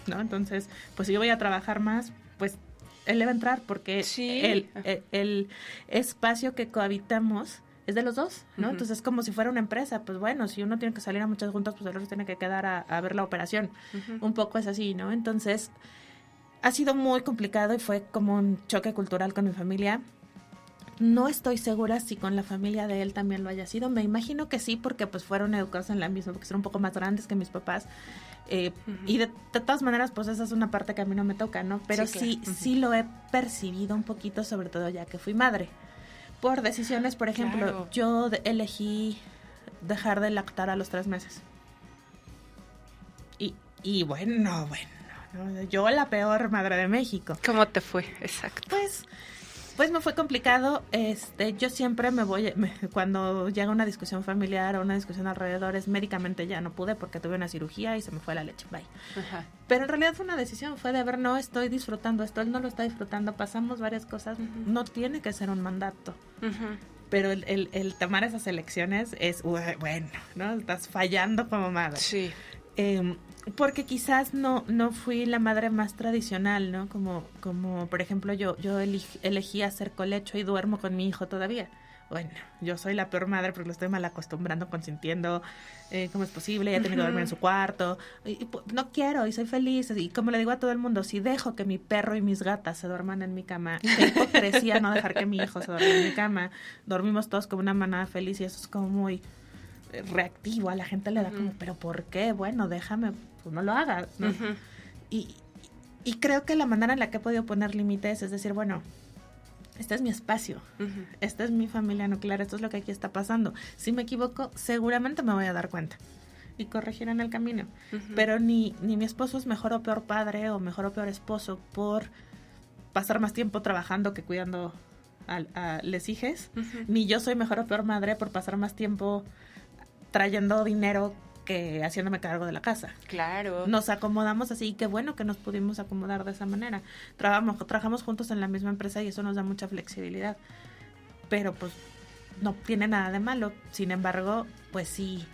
¿no? Entonces, pues, si yo voy a trabajar más, pues, él le va a entrar porque el espacio que cohabitamos es de los dos, ¿no? Entonces es como si fuera una empresa, pues bueno, si uno tiene que salir a muchas juntas, pues el otro tiene que quedar a ver la operación. Un poco es así, ¿no? Entonces ha sido muy complicado y fue como un choque cultural con mi familia. No estoy segura si con la familia de él también lo haya sido. Me imagino que sí, porque pues fueron educados en la misma, porque son un poco más grandes que mis papás. Y de todas maneras, pues esa es una parte que a mí no me toca, ¿no? Pero sí lo he percibido un poquito, sobre todo ya que fui madre. Por decisiones, por ejemplo, yo elegí dejar de lactar a los 3 meses. Y bueno, ¿no? Yo la peor madre de México. ¿Cómo te fue? Exacto. Pues me fue complicado. Yo siempre cuando llega una discusión familiar o una discusión alrededor, médicamente ya no pude porque tuve una cirugía y se me fue la leche. Bye. Ajá. Pero en realidad fue una decisión, fue de ver, no estoy disfrutando esto, él no lo está disfrutando, pasamos varias cosas, no tiene que ser un mandato. Pero el tomar esas elecciones es, bueno, ¿no? Estás fallando como madre. Sí. Porque quizás no fui la madre más tradicional, ¿no? Como por ejemplo, yo elegí hacer colecho y duermo con mi hijo todavía. Bueno, yo soy la peor madre porque lo estoy mal acostumbrando, consintiendo, cómo es posible, ya tiene que dormir en su cuarto, y no quiero, y soy feliz, y como le digo a todo el mundo, si dejo que mi perro y mis gatas se duerman en mi cama, qué hipocresía no dejar que mi hijo se duerma en mi cama, dormimos todos como una manada feliz, y eso es como muy reactivo, a la gente le da como, pero ¿por qué? Bueno, déjame, pues no lo hagas, ¿no? Y creo que la manera en la que he podido poner límites es decir, bueno, este es mi espacio, esta es mi familia nuclear, esto es lo que aquí está pasando. Si me equivoco, seguramente me voy a dar cuenta y corregir en el camino. Pero ni mi esposo es mejor o peor padre o mejor o peor esposo por pasar más tiempo trabajando que cuidando a les hijes, ni yo soy mejor o peor madre por pasar más tiempo trayendo dinero que haciéndome cargo de la casa. Claro. Nos acomodamos así y qué bueno que nos pudimos acomodar de esa manera. Trabajamos juntos en la misma empresa y eso nos da mucha flexibilidad. Pero pues no tiene nada de malo. Sin embargo, pues sí,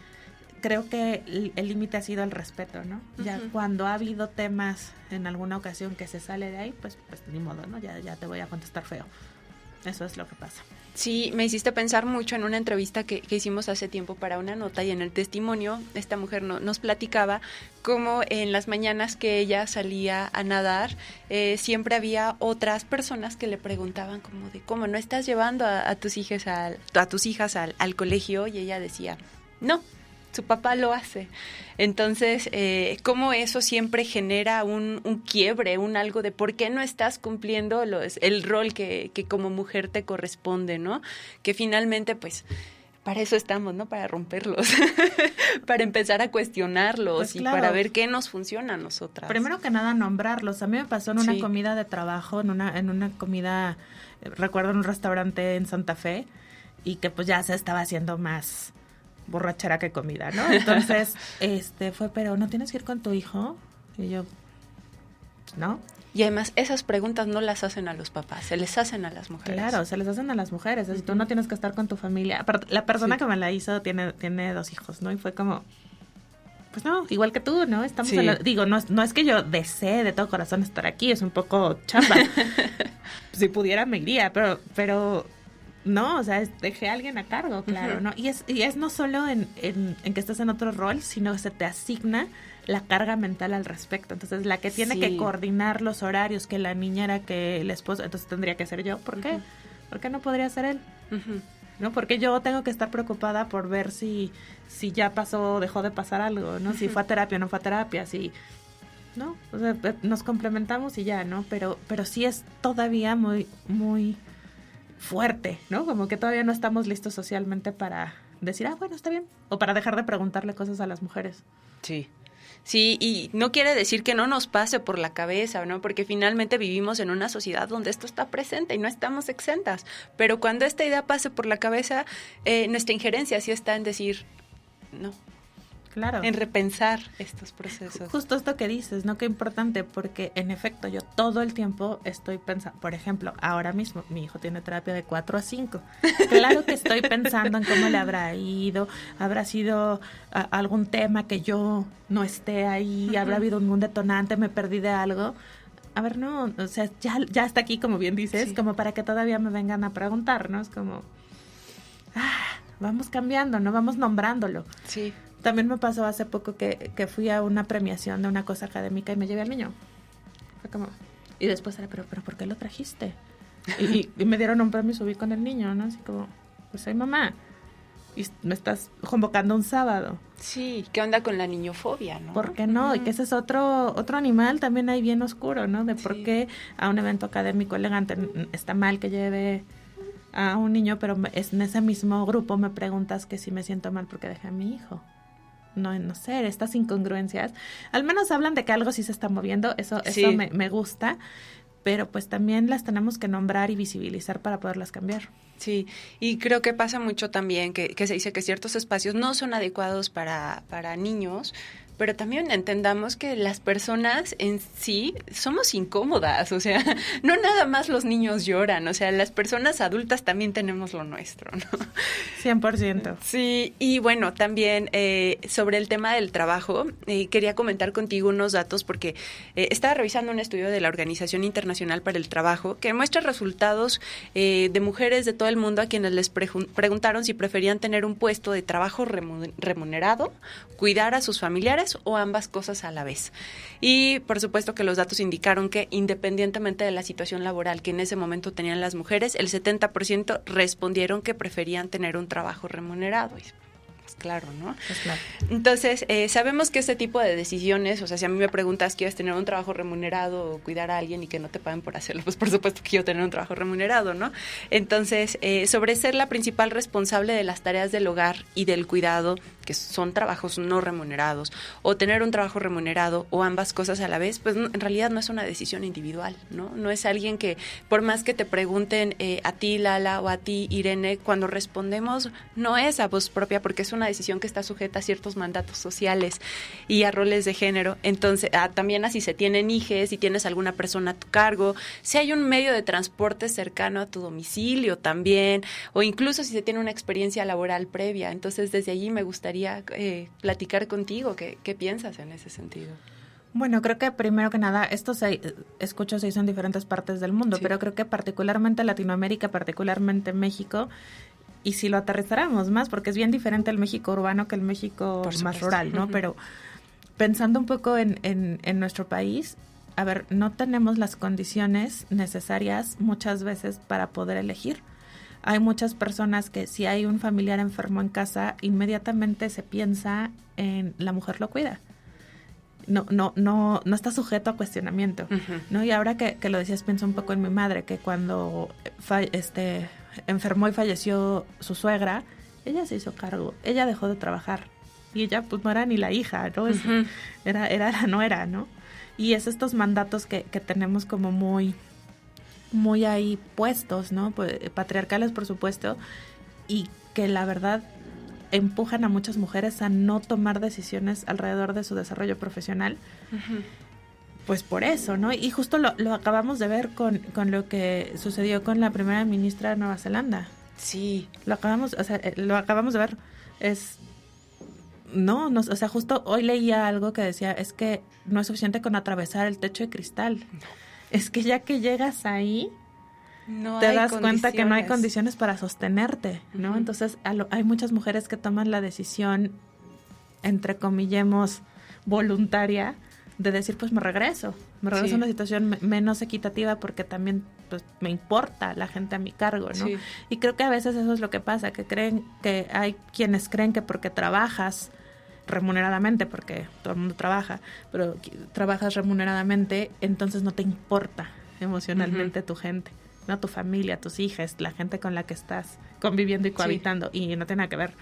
creo que el límite ha sido el respeto, ¿no? Ya cuando ha habido temas en alguna ocasión que se sale de ahí, pues ni modo, ¿no? Ya te voy a contestar feo. Eso es lo que pasa. Sí, me hiciste pensar mucho en una entrevista que hicimos hace tiempo para una nota y en el testimonio esta mujer nos platicaba cómo en las mañanas que ella salía a nadar siempre había otras personas que le preguntaban como de cómo no estás llevando a tus hijas al colegio, y ella decía no, su papá lo hace. Entonces, cómo eso siempre genera un quiebre, un algo de por qué no estás cumpliendo el rol que como mujer te corresponde, ¿no? Que finalmente, pues, para eso estamos, ¿no? Para romperlos, para empezar a cuestionarlos, pues claro, y para ver qué nos funciona a nosotras. Primero que nada, nombrarlos. A mí me pasó en una comida de trabajo, en una comida, recuerdo en un restaurante en Santa Fe, y que pues ya se estaba haciendo más borrachera que comida, ¿no? Entonces, fue, pero ¿no tienes que ir con tu hijo? Y yo, ¿no? Y además, esas preguntas no las hacen a los papás, se les hacen a las mujeres. Claro, se les hacen a las mujeres. Tú no tienes que estar con tu familia. La persona que me la hizo tiene 2 hijos, ¿no? Y fue como, pues no, igual que tú, ¿no? Estamos digo, no es que yo desee de todo corazón estar aquí, es un poco chamba. Si pudiera me iría, pero no, o sea, dejé a alguien a cargo, claro, ¿no? Y es no solo en que estés en otro rol, sino que se te asigna la carga mental al respecto. Entonces, la que tiene que coordinar los horarios, que la niñera, que el esposo, entonces tendría que ser yo. ¿Por qué? ¿Por qué no podría ser él? ¿No? Porque yo tengo que estar preocupada por ver si ya pasó o dejó de pasar algo, ¿no? Si fue a terapia o no fue a terapia, ¿no? O sea, nos complementamos y ya, ¿no? Pero sí es todavía muy, muy fuerte, ¿no? Como que todavía no estamos listos socialmente para decir, bueno, está bien, o para dejar de preguntarle cosas a las mujeres. Sí, y no quiere decir que no nos pase por la cabeza, ¿no? Porque finalmente vivimos en una sociedad donde esto está presente y no estamos exentas. Pero cuando esta idea pase por la cabeza, nuestra injerencia sí está en decir, no. Claro. En repensar estos procesos. Justo esto que dices, ¿no? Qué importante, porque en efecto yo todo el tiempo estoy pensando, por ejemplo, ahora mismo mi hijo tiene terapia de 4 a 5. Claro que estoy pensando en cómo le habrá ido, habrá sido algún tema que yo no esté ahí, habrá habido algún detonante, me perdí de algo. A ver, no, o sea, ya está aquí, como bien dices, como para que todavía me vengan a preguntar, ¿no? Es como, vamos cambiando, ¿no? Vamos nombrándolo. Sí. También me pasó hace poco que fui a una premiación de una cosa académica y me llevé al niño. Fue como, y después era, pero ¿por qué lo trajiste? Y me dieron un premio y subí con el niño, ¿no? Así como, pues soy mamá y me estás convocando un sábado. Sí, ¿qué onda con la niñofobia, no? ¿Por qué no? Y que ese es otro animal también ahí bien oscuro, ¿no? De por qué a un evento académico elegante está mal que lleve a un niño, pero en ese mismo grupo me preguntas que si me siento mal porque dejé a mi hijo. no sé, estas incongruencias. Al menos hablan de que algo sí se está moviendo, eso me gusta, pero pues también las tenemos que nombrar y visibilizar para poderlas cambiar. Sí, y creo que pasa mucho también que se dice que ciertos espacios no son adecuados para niños, pero también entendamos que las personas en sí somos incómodas, o sea, no nada más los niños lloran, o sea, las personas adultas también tenemos lo nuestro, ¿no? 100%. Sí, y bueno, también sobre el tema del trabajo, quería comentar contigo unos datos porque estaba revisando un estudio de la Organización Internacional para el Trabajo que muestra resultados de mujeres de todo el mundo a quienes les preguntaron si preferían tener un puesto de trabajo remunerado, cuidar a sus familiares o ambas cosas a la vez. Y por supuesto que los datos indicaron que independientemente de la situación laboral que en ese momento tenían las mujeres, el 70% respondieron que preferían tener un trabajo remunerado. Claro, ¿no? Pues claro. Entonces, sabemos que este tipo de decisiones, o sea, si a mí me preguntas, ¿quieres tener un trabajo remunerado o cuidar a alguien y que no te paguen por hacerlo? Pues por supuesto que quiero tener un trabajo remunerado, ¿no? Entonces, sobre ser la principal responsable de las tareas del hogar y del cuidado, que son trabajos no remunerados, o tener un trabajo remunerado o ambas cosas a la vez, pues en realidad no es una decisión individual, ¿no? No es alguien que, por más que te pregunten a ti, Lala, o a ti, Irene, cuando respondemos, no es a voz propia porque es una decisión que está sujeta a ciertos mandatos sociales y a roles de género. Entonces, también así se tienen hijes, si tienes alguna persona a tu cargo, si hay un medio de transporte cercano a tu domicilio también, o incluso si se tiene una experiencia laboral previa. Entonces, desde allí me gustaría platicar contigo. ¿Qué piensas en ese sentido? Bueno, creo que primero que nada, esto se hizo en diferentes partes del mundo, pero creo que particularmente Latinoamérica, particularmente México, y si lo aterrizáramos más, porque es bien diferente el México urbano que el México más rural, ¿no? Pero pensando un poco en nuestro país, a ver, no tenemos las condiciones necesarias muchas veces para poder elegir. Hay muchas personas que si hay un familiar enfermo en casa, inmediatamente se piensa en la mujer lo cuida. No está sujeto a cuestionamiento, ¿no? Y ahora que lo decías, pienso un poco en mi madre, que cuando enfermó y falleció su suegra, ella se hizo cargo, ella dejó de trabajar y ella pues no era ni la hija, ¿no? Era la nuera, ¿no? Y es estos mandatos que tenemos como muy ahí puestos, ¿no? Pues, patriarcales, por supuesto, y que la verdad empujan a muchas mujeres a no tomar decisiones alrededor de su desarrollo profesional. Pues por eso, ¿no? Y justo lo acabamos de ver con lo que sucedió con la primera ministra de Nueva Zelanda. Sí. Lo acabamos de ver. O sea, justo hoy leía algo que decía, es que no es suficiente con atravesar el techo de cristal. No. Es que ya que llegas ahí, te das cuenta que no hay condiciones para sostenerte, ¿no? Entonces, hay muchas mujeres que toman la decisión, entre comillemos, voluntaria, de decir, pues me regreso a una situación menos equitativa porque también pues me importa la gente a mi cargo, ¿no? Sí. Y creo que a veces eso es lo que pasa, que hay quienes creen que porque trabajas remuneradamente, porque todo el mundo trabaja, pero trabajas remuneradamente, entonces no te importa emocionalmente tu gente, no tu familia, tus hijas, la gente con la que estás conviviendo y cohabitando, y no tiene nada que ver.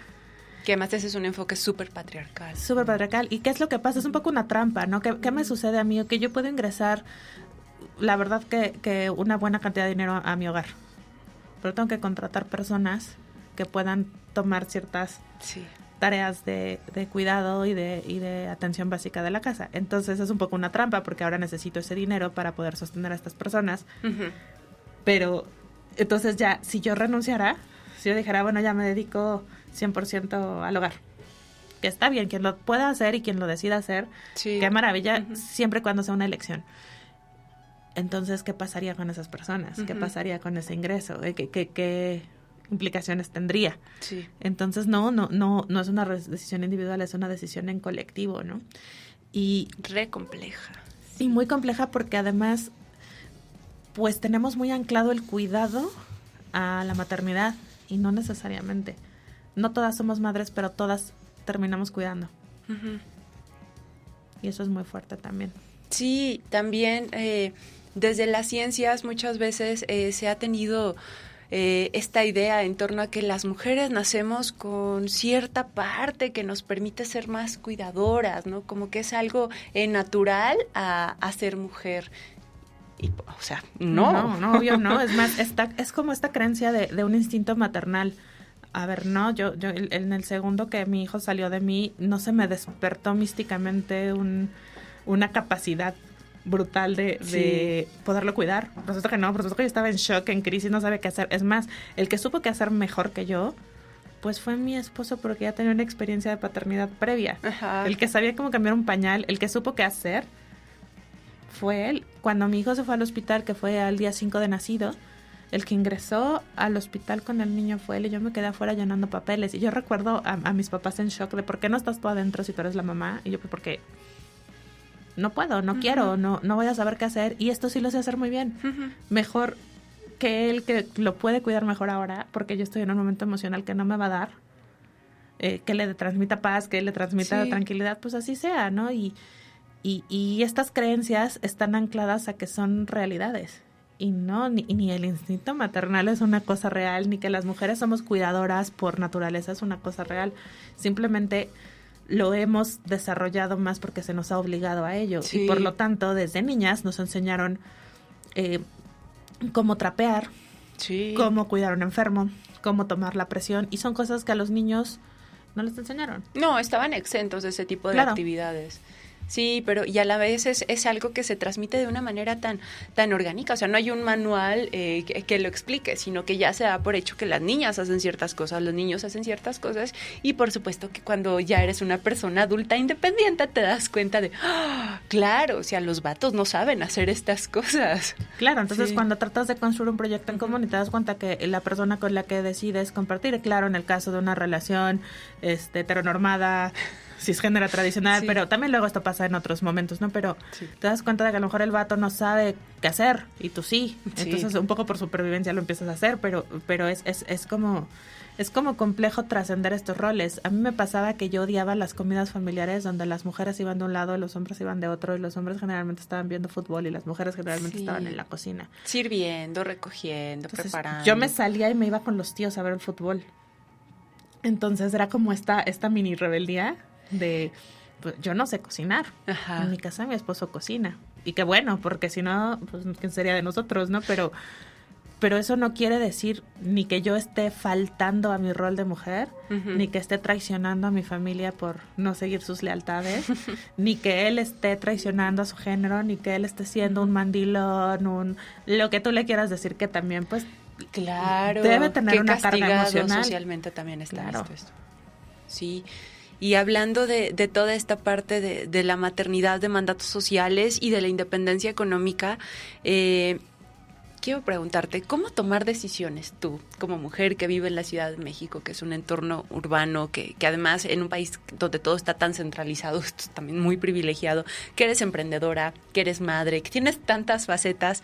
Que además ese es un enfoque súper patriarcal. Súper patriarcal. ¿Y qué es lo que pasa? Es un poco una trampa, ¿no? ¿Qué me sucede a mí? Que yo puedo ingresar, la verdad, que una buena cantidad de dinero a mi hogar, pero tengo que contratar personas que puedan tomar ciertas tareas de cuidado y de atención básica de la casa. Entonces es un poco una trampa porque ahora necesito ese dinero para poder sostener a estas personas. Pero entonces ya, si yo renunciara, si yo dijera, bueno, ya me dedico 100% al hogar, que está bien, quien lo pueda hacer y quien lo decida hacer, qué maravilla, siempre y cuando sea una elección. Entonces, ¿qué pasaría con esas personas? ¿Qué pasaría con ese ingreso? ¿Qué implicaciones tendría? Sí. Entonces, no es una decisión individual, es una decisión en colectivo, ¿no? Y re compleja. Y muy compleja porque además, pues tenemos muy anclado el cuidado a la maternidad y no necesariamente. No todas somos madres, pero todas terminamos cuidando. Y eso es muy fuerte también. Sí, también desde las ciencias muchas veces se ha tenido esta idea en torno a que las mujeres nacemos con cierta parte que nos permite ser más cuidadoras, ¿no? Como que es algo natural a ser mujer. Y, o sea, no. No, obvio no. Es más, es como esta creencia de un instinto maternal. A ver, no, yo en el segundo que mi hijo salió de mí, no se me despertó místicamente una capacidad brutal de poderlo cuidar. Por supuesto que no, por supuesto que yo estaba en shock, en crisis, no sabía qué hacer. Es más, el que supo qué hacer mejor que yo, pues fue mi esposo, porque ya tenía una experiencia de paternidad previa. Ajá. El que sabía cómo cambiar un pañal, el que supo qué hacer, fue él. Cuando mi hijo se fue al hospital, que fue al día 5 de nacido, el que ingresó al hospital con el niño fue él, y yo me quedé afuera llenando papeles. Y yo recuerdo a mis papás en shock de ¿por qué no estás tú adentro si tú eres la mamá? Y yo, pues porque no puedo, no quiero, no voy a saber qué hacer, y esto sí lo sé hacer muy bien. Mejor que él, que lo puede cuidar mejor ahora, porque yo estoy en un momento emocional que no me va a dar, que le transmita paz, que le transmita tranquilidad, pues así sea, ¿no? Y estas creencias están ancladas a que son realidades. Y no, ni el instinto maternal es una cosa real, ni que las mujeres somos cuidadoras por naturaleza es una cosa real. Simplemente lo hemos desarrollado más porque se nos ha obligado a ello. Sí. Y por lo tanto, desde niñas nos enseñaron cómo trapear, cómo cuidar a un enfermo, cómo tomar la presión. Y son cosas que a los niños no les enseñaron. No, estaban exentos de ese tipo de actividades. Sí, pero y a la vez es algo que se transmite de una manera tan orgánica. O sea, no hay un manual que lo explique, sino que ya se da por hecho que las niñas hacen ciertas cosas, los niños hacen ciertas cosas, y por supuesto que cuando ya eres una persona adulta independiente te das cuenta de, claro, o sea, los vatos no saben hacer estas cosas. Claro, entonces cuando tratas de construir un proyecto en común y te das cuenta que la persona con la que decides compartir, claro, en el caso de una relación heteronormada, cisgénero tradicional, pero también luego esto pasa en otros momentos, ¿no? Pero te das cuenta de que a lo mejor el vato no sabe qué hacer y tú sí. Entonces un poco por supervivencia lo empiezas a hacer, pero es como complejo trascender estos roles. A mí me pasaba que yo odiaba las comidas familiares donde las mujeres iban de un lado y los hombres iban de otro, y los hombres generalmente estaban viendo fútbol y las mujeres generalmente estaban en la cocina. Sirviendo, recogiendo, entonces, preparando. Yo me salía y me iba con los tíos a ver el fútbol. Entonces era como esta mini rebeldía de, pues, yo no sé cocinar. Ajá. En mi casa mi esposo cocina. Y qué bueno, porque si no, pues, ¿quién sería de nosotros, no? Pero eso no quiere decir ni que yo esté faltando a mi rol de mujer, ni que esté traicionando a mi familia por no seguir sus lealtades, ni que él esté traicionando a su género, ni que él esté siendo un mandilón, lo que tú le quieras decir, que también, pues, claro, debe tener una carga emocional. Socialmente también está esto. Sí. Y hablando de toda esta parte de la maternidad, de mandatos sociales y de la independencia económica, quiero preguntarte, ¿cómo tomar decisiones tú, como mujer que vive en la Ciudad de México, que es un entorno urbano, que además en un país donde todo está tan centralizado, esto es también muy privilegiado, que eres emprendedora, que eres madre, que tienes tantas facetas?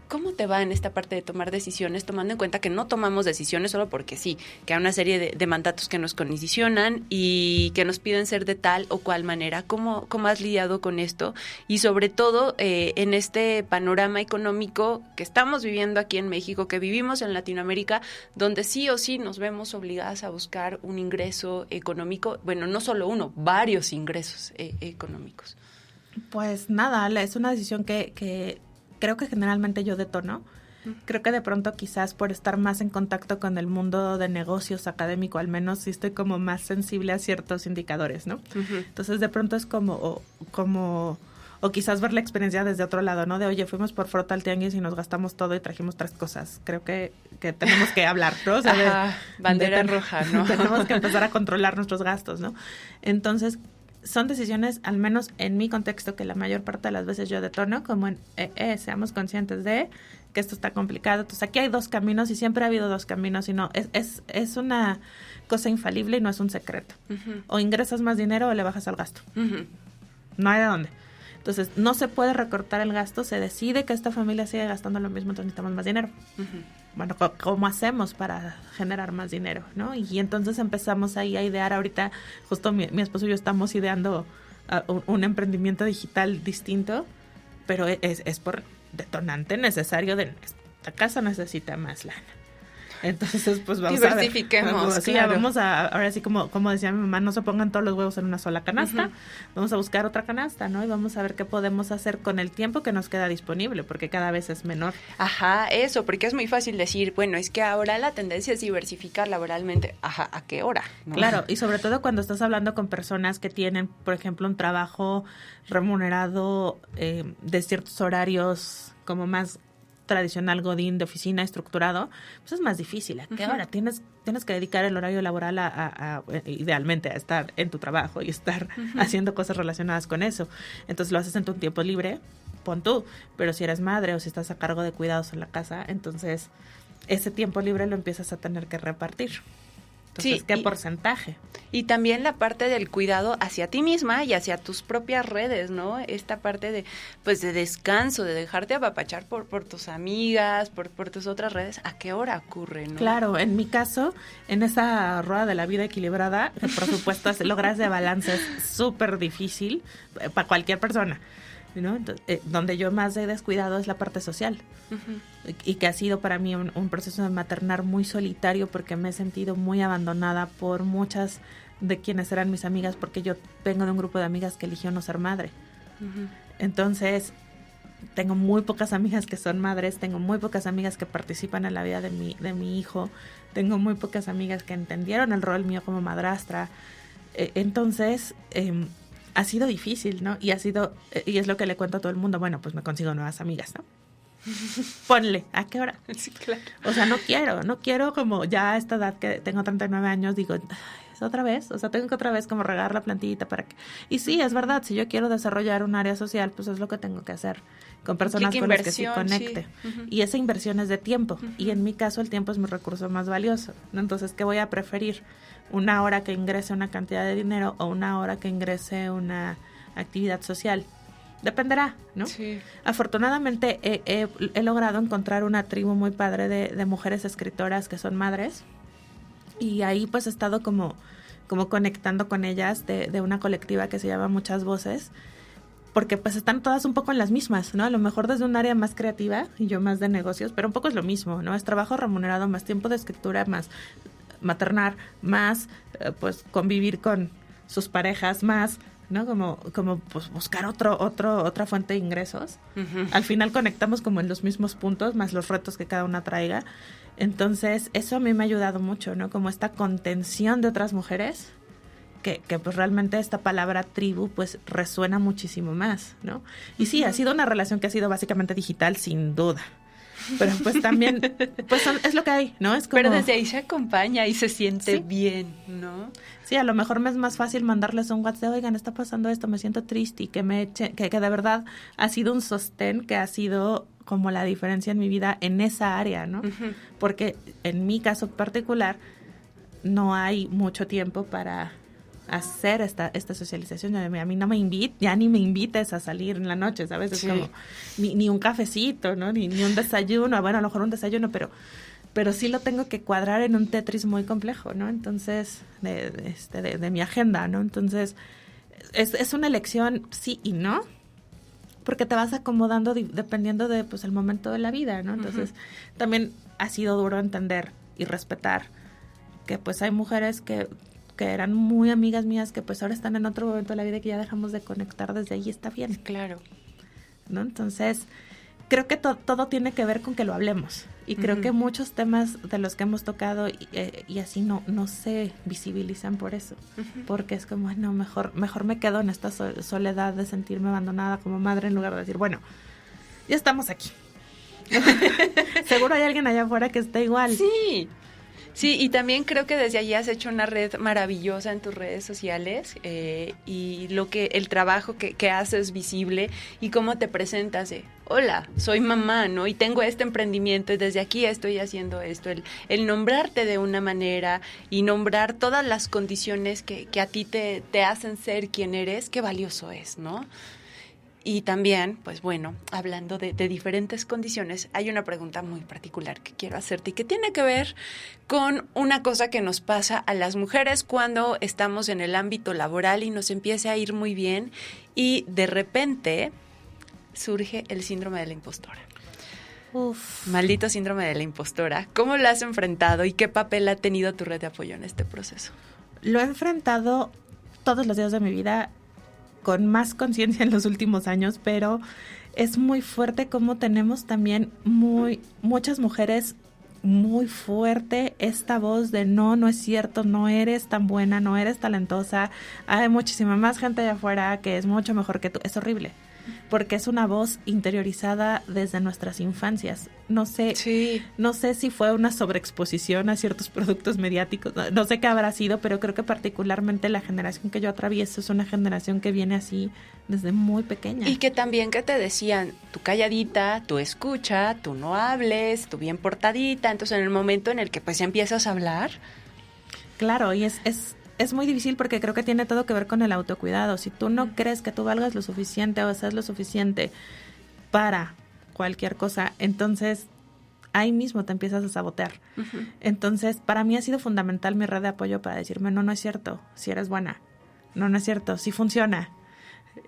¿Cómo te va en esta parte de tomar decisiones, tomando en cuenta que no tomamos decisiones solo porque sí, que hay una serie de mandatos que nos condicionan y que nos piden ser de tal o cual manera? ¿Cómo has lidiado con esto? Y sobre todo en este panorama económico que estamos viviendo aquí en México, que vivimos en Latinoamérica, donde sí o sí nos vemos obligadas a buscar un ingreso económico, bueno, no solo uno, varios ingresos económicos. Pues nada, es una decisión que creo que generalmente yo detono. Creo que de pronto quizás por estar más en contacto con el mundo de negocios académico, al menos sí estoy como más sensible a ciertos indicadores, ¿no? Entonces de pronto es como o quizás ver la experiencia desde otro lado, ¿no? De, oye, fuimos por Frota al tianguis y nos gastamos todo y trajimos 3 cosas. Creo que tenemos que hablar, ¿no? O sea, bandera roja, ¿no? Tenemos que empezar a controlar nuestros gastos, ¿no? Entonces, son decisiones, al menos en mi contexto, que la mayor parte de las veces yo detono, como en, seamos conscientes de que esto está complicado. Entonces, aquí hay 2 caminos y siempre ha habido 2 caminos y no, es una cosa infalible y no es un secreto. O ingresas más dinero o le bajas al gasto. No hay de dónde. Entonces, no se puede recortar el gasto, se decide que esta familia sigue gastando lo mismo, entonces necesitamos más dinero. Bueno, ¿cómo hacemos para generar más dinero, no? Y entonces empezamos ahí a idear. Ahorita, justo mi esposo y yo estamos ideando un emprendimiento digital distinto, pero es por detonante necesario de la casa necesita más lana. Entonces, pues vamos diversifiquemos, claro. Vamos a, ahora sí, como decía mi mamá, no se pongan todos los huevos en una sola canasta, vamos a buscar otra canasta, ¿no? Y vamos a ver qué podemos hacer con el tiempo que nos queda disponible, porque cada vez es menor. Ajá, eso, porque es muy fácil decir, bueno, es que ahora la tendencia es diversificar laboralmente. Ajá, ¿a qué hora? ¿No? Claro, y sobre todo cuando estás hablando con personas que tienen, por ejemplo, un trabajo remunerado de ciertos horarios como más tradicional godín de oficina estructurado, pues es más difícil. ¿A qué hora? Tienes que dedicar el horario laboral a idealmente a estar en tu trabajo y estar haciendo cosas relacionadas con eso. Entonces lo haces en tu tiempo libre, pon tú, pero si eres madre o si estás a cargo de cuidados en la casa, entonces ese tiempo libre lo empiezas a tener que repartir. Entonces, ¿qué porcentaje? Y también la parte del cuidado hacia ti misma y hacia tus propias redes, ¿no? Esta parte de, pues, de descanso, de dejarte apapachar por tus amigas, por tus otras redes. ¿A qué hora ocurre, no? Claro, en mi caso, en esa rueda de la vida equilibrada, que por supuesto lograr ese balance es súper difícil para cualquier persona, ¿no? Entonces, donde yo más he descuidado es la parte social. Y que ha sido para mí un proceso de maternar muy solitario, porque me he sentido muy abandonada por muchas de quienes eran mis amigas, porque yo vengo de un grupo de amigas que eligió no ser madre. Entonces, tengo muy pocas amigas que son madres, tengo muy pocas amigas que participan en la vida de mi hijo, tengo muy pocas amigas que entendieron el rol mío como madrastra. Entonces, ha sido difícil, ¿no? Y y es lo que le cuento a todo el mundo, bueno, pues me consigo nuevas amigas, ¿no? Ponle, ¿a qué hora? Sí, claro. O sea, no quiero como ya a esta edad que tengo 39 años, digo, es otra vez, o sea, tengo que otra vez como regar la plantita para que... Y sí, es verdad, si yo quiero desarrollar un área social, pues es lo que tengo que hacer, con personas con las que sí conecte. Sí. Y esa inversión es de tiempo, y en mi caso el tiempo es mi recurso más valioso, ¿no? Entonces, ¿qué voy a preferir? ¿Una hora que ingrese una cantidad de dinero o una hora que ingrese una actividad social? Dependerá, ¿no? Sí. Afortunadamente he logrado encontrar una tribu muy padre de mujeres escritoras que son madres, y ahí pues he estado como conectando con ellas de una colectiva que se llama Muchas Voces, porque pues están todas un poco en las mismas, ¿no? A lo mejor desde un área más creativa y yo más de negocios, pero un poco es lo mismo, ¿no? Es trabajo remunerado más tiempo de escritura, más maternar, más pues convivir con sus parejas, más... ¿no? Como pues buscar otra fuente de ingresos. Al final conectamos como en los mismos puntos, más los retos que cada una traiga. Entonces, eso a mí me ha ayudado mucho, ¿no? Como esta contención de otras mujeres, que pues realmente esta palabra tribu pues resuena muchísimo más, ¿no? Y sí, ha sido una relación que ha sido básicamente digital, sin duda. Pero pues también, pues es lo que hay, ¿no? Es como... Pero desde ahí se acompaña y se siente bien, ¿no? Sí, a lo mejor me es más fácil mandarles un WhatsApp, oigan, está pasando esto, me siento triste, y que de verdad ha sido un sostén, que ha sido como la diferencia en mi vida en esa área, ¿no? Porque en mi caso particular no hay mucho tiempo para hacer esta socialización. A mí no ya ni me invites a salir en la noche, ¿sabes? Es como ni un cafecito, ¿no? Ni un desayuno, bueno, a lo mejor un desayuno, pero sí lo tengo que cuadrar en un Tetris muy complejo, ¿no? Entonces, de mi agenda, ¿no? Entonces, es una elección sí y no, porque te vas acomodando dependiendo de, pues, el momento de la vida, ¿no? Entonces, también ha sido duro entender y respetar que, pues, hay mujeres que eran muy amigas mías, que pues ahora están en otro momento de la vida, que ya dejamos de conectar desde ahí, está bien. Claro. ¿No? Entonces, creo que todo tiene que ver con que lo hablemos. Y creo que muchos temas de los que hemos tocado y así no se visibilizan por eso. Porque es como, bueno, mejor me quedo en esta soledad de sentirme abandonada como madre, en lugar de decir, bueno, ya estamos aquí. Seguro hay alguien allá afuera que esté igual. Sí. Sí, y también creo que desde allí has hecho una red maravillosa en tus redes sociales, y el trabajo que haces visible y cómo te presentas de, hola, soy mamá, ¿no? Y tengo este emprendimiento y desde aquí estoy haciendo esto. El nombrarte de una manera y nombrar todas las condiciones que a ti te hacen ser quien eres, qué valioso es, ¿no? Y también, pues bueno, hablando de diferentes condiciones, hay una pregunta muy particular que quiero hacerte y que tiene que ver con una cosa que nos pasa a las mujeres cuando estamos en el ámbito laboral y nos empieza a ir muy bien y de repente surge el síndrome de la impostora. Uf. Maldito síndrome de la impostora. ¿Cómo lo has enfrentado y qué papel ha tenido tu red de apoyo en este proceso? Lo he enfrentado todos los días de mi vida con más conciencia en los últimos años, pero es muy fuerte como tenemos también muchas mujeres muy fuerte esta voz de no es cierto, no eres tan buena, no eres talentosa, hay muchísima más gente allá afuera que es mucho mejor que tú. Es horrible, porque es una voz interiorizada desde nuestras infancias. No sé si fue una sobreexposición a ciertos productos mediáticos, no sé qué habrá sido, pero creo que particularmente la generación que yo atravieso es una generación que viene así desde muy pequeña. Y que también que te decían, tú calladita, tú escucha, tú no hables, tú bien portadita. Entonces en el momento en el que pues empiezas a hablar. Claro, y es muy difícil porque creo que tiene todo que ver con el autocuidado. Si tú no crees que tú valgas lo suficiente o seas lo suficiente para cualquier cosa, entonces ahí mismo te empiezas a sabotear. Uh-huh. Entonces, para mí ha sido fundamental mi red de apoyo para decirme, no es cierto, si eres buena. No es cierto, sí funciona,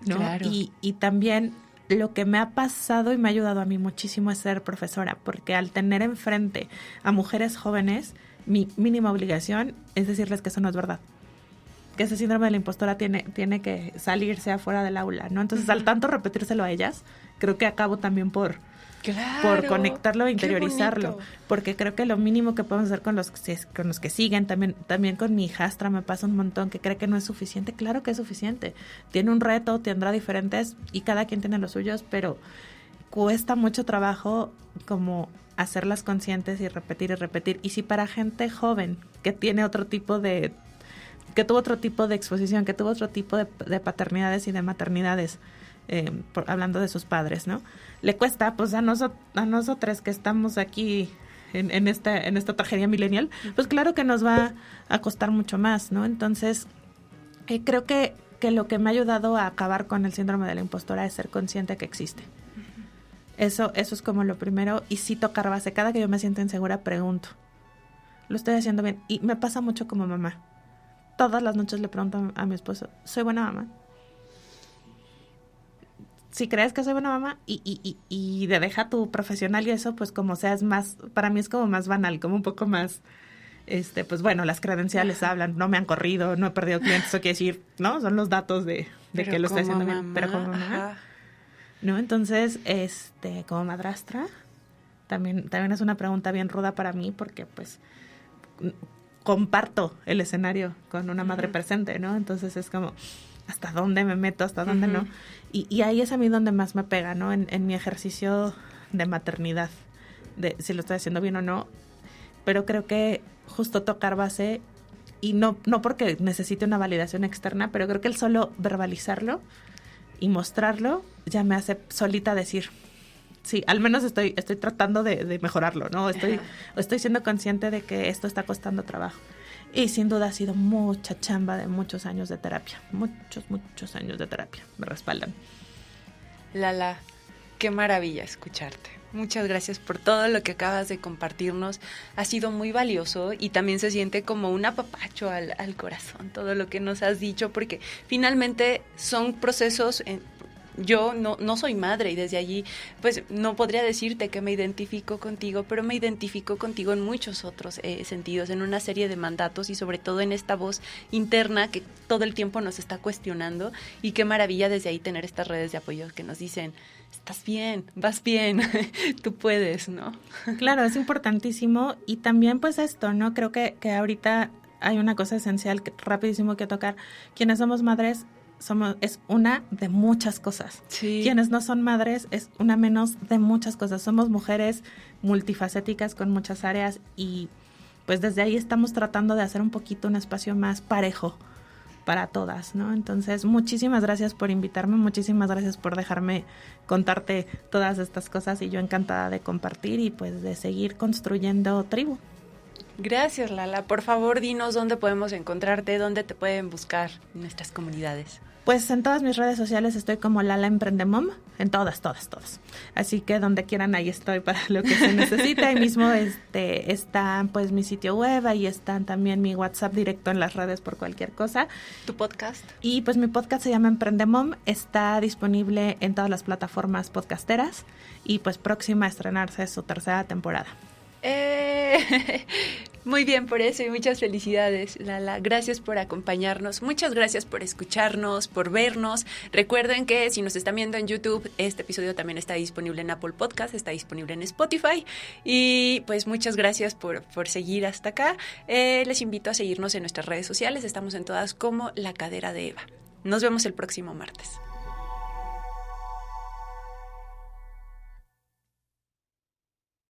¿no? Claro. Y también lo que me ha pasado y me ha ayudado a mí muchísimo es ser profesora, porque al tener enfrente a mujeres jóvenes, mi mínima obligación es decirles que eso no es verdad, que ese síndrome de la impostora tiene que salirse afuera del aula, ¿no? Entonces, al tanto repetírselo a ellas, creo que acabo también por conectarlo e interiorizarlo, porque creo que lo mínimo que podemos hacer con los que siguen, también con mi hijastra me pasa un montón, que cree que no es suficiente. Claro que es suficiente, tiene un reto, tendrá diferentes y cada quien tiene los suyos, pero cuesta mucho trabajo como hacerlas conscientes y repetir. Y si para gente joven que tiene que tuvo otro tipo de exposición, que tuvo otro tipo de paternidades y de maternidades, hablando de sus padres, ¿no? Le cuesta, pues a nosotros que estamos aquí en esta tragedia millennial, pues claro que nos va a costar mucho más, ¿no? Entonces, creo que lo que me ha ayudado a acabar con el síndrome de la impostora es ser consciente que existe. Eso es como lo primero, y sí tocar base. Cada que yo me siento insegura, pregunto, ¿lo estoy haciendo bien? Y me pasa mucho como mamá. Todas las noches le pregunto a mi esposo, ¿soy buena mamá? Si crees que soy buena mamá y de deja tu profesional y eso, pues como sea, es más, para mí es como más banal, como un poco más, pues bueno, las credenciales hablan, no me han corrido, no he perdido clientes, eso quiere decir, ¿no? Son los datos de que lo estoy haciendo bien, pero como mamá, ¿no? Entonces, como madrastra, también es una pregunta bien ruda para mí, porque pues comparto el escenario con una madre presente, ¿no? Entonces es como, ¿hasta dónde me meto? ¿Hasta dónde no? Y ahí es a mí donde más me pega, ¿no? En mi ejercicio de maternidad, de si lo estoy haciendo bien o no. Pero creo que justo tocar base, y no porque necesite una validación externa, pero creo que el solo verbalizarlo y mostrarlo ya me hace solita decir, sí, al menos estoy tratando de mejorarlo, ¿no? Estoy siendo consciente de que esto está costando trabajo. Y sin duda ha sido mucha chamba de muchos años de terapia. Muchos años de terapia me respaldan. Lala, qué maravilla escucharte. Muchas gracias por todo lo que acabas de compartirnos. Ha sido muy valioso y también se siente como un apapacho al corazón todo lo que nos has dicho, porque finalmente son procesos... Yo no soy madre y desde allí pues no podría decirte que me identifico contigo, pero me identifico contigo en muchos otros sentidos, en una serie de mandatos y sobre todo en esta voz interna que todo el tiempo nos está cuestionando, y qué maravilla desde ahí tener estas redes de apoyo que nos dicen, estás bien, vas bien, tú puedes, ¿no? Claro, es importantísimo. Y también pues esto, ¿no? Creo que ahorita hay una cosa esencial rapidísimo que tocar. Quienes somos madres es una de muchas cosas. Sí. Quienes no son madres es una menos de muchas cosas. Somos mujeres multifacéticas con muchas áreas, y pues desde ahí estamos tratando de hacer un poquito un espacio más parejo para todas, ¿no? Entonces, muchísimas gracias por invitarme, muchísimas gracias por dejarme contarte todas estas cosas, y yo encantada de compartir y pues de seguir construyendo tribu. Gracias, Lala. Por favor, dinos dónde podemos encontrarte, dónde te pueden buscar en nuestras comunidades. Pues en todas mis redes sociales estoy como Lala Emprendemom, en todas. Así que donde quieran ahí estoy para lo que se necesite. Ahí mismo está pues mi sitio web, ahí están también mi WhatsApp directo en las redes por cualquier cosa. ¿Tu podcast? Y pues mi podcast se llama Emprendemom, está disponible en todas las plataformas podcasteras y pues próxima a estrenarse su tercera temporada. Muy bien por eso y muchas felicidades, Lala. Gracias por acompañarnos. Muchas gracias por escucharnos, por vernos. Recuerden que si nos están viendo en YouTube, este episodio también está disponible en Apple Podcast, está disponible en Spotify. Y pues muchas gracias por seguir hasta acá. Les invito a seguirnos en nuestras redes sociales. Estamos en todas como La Cadera de Eva. Nos vemos el próximo martes.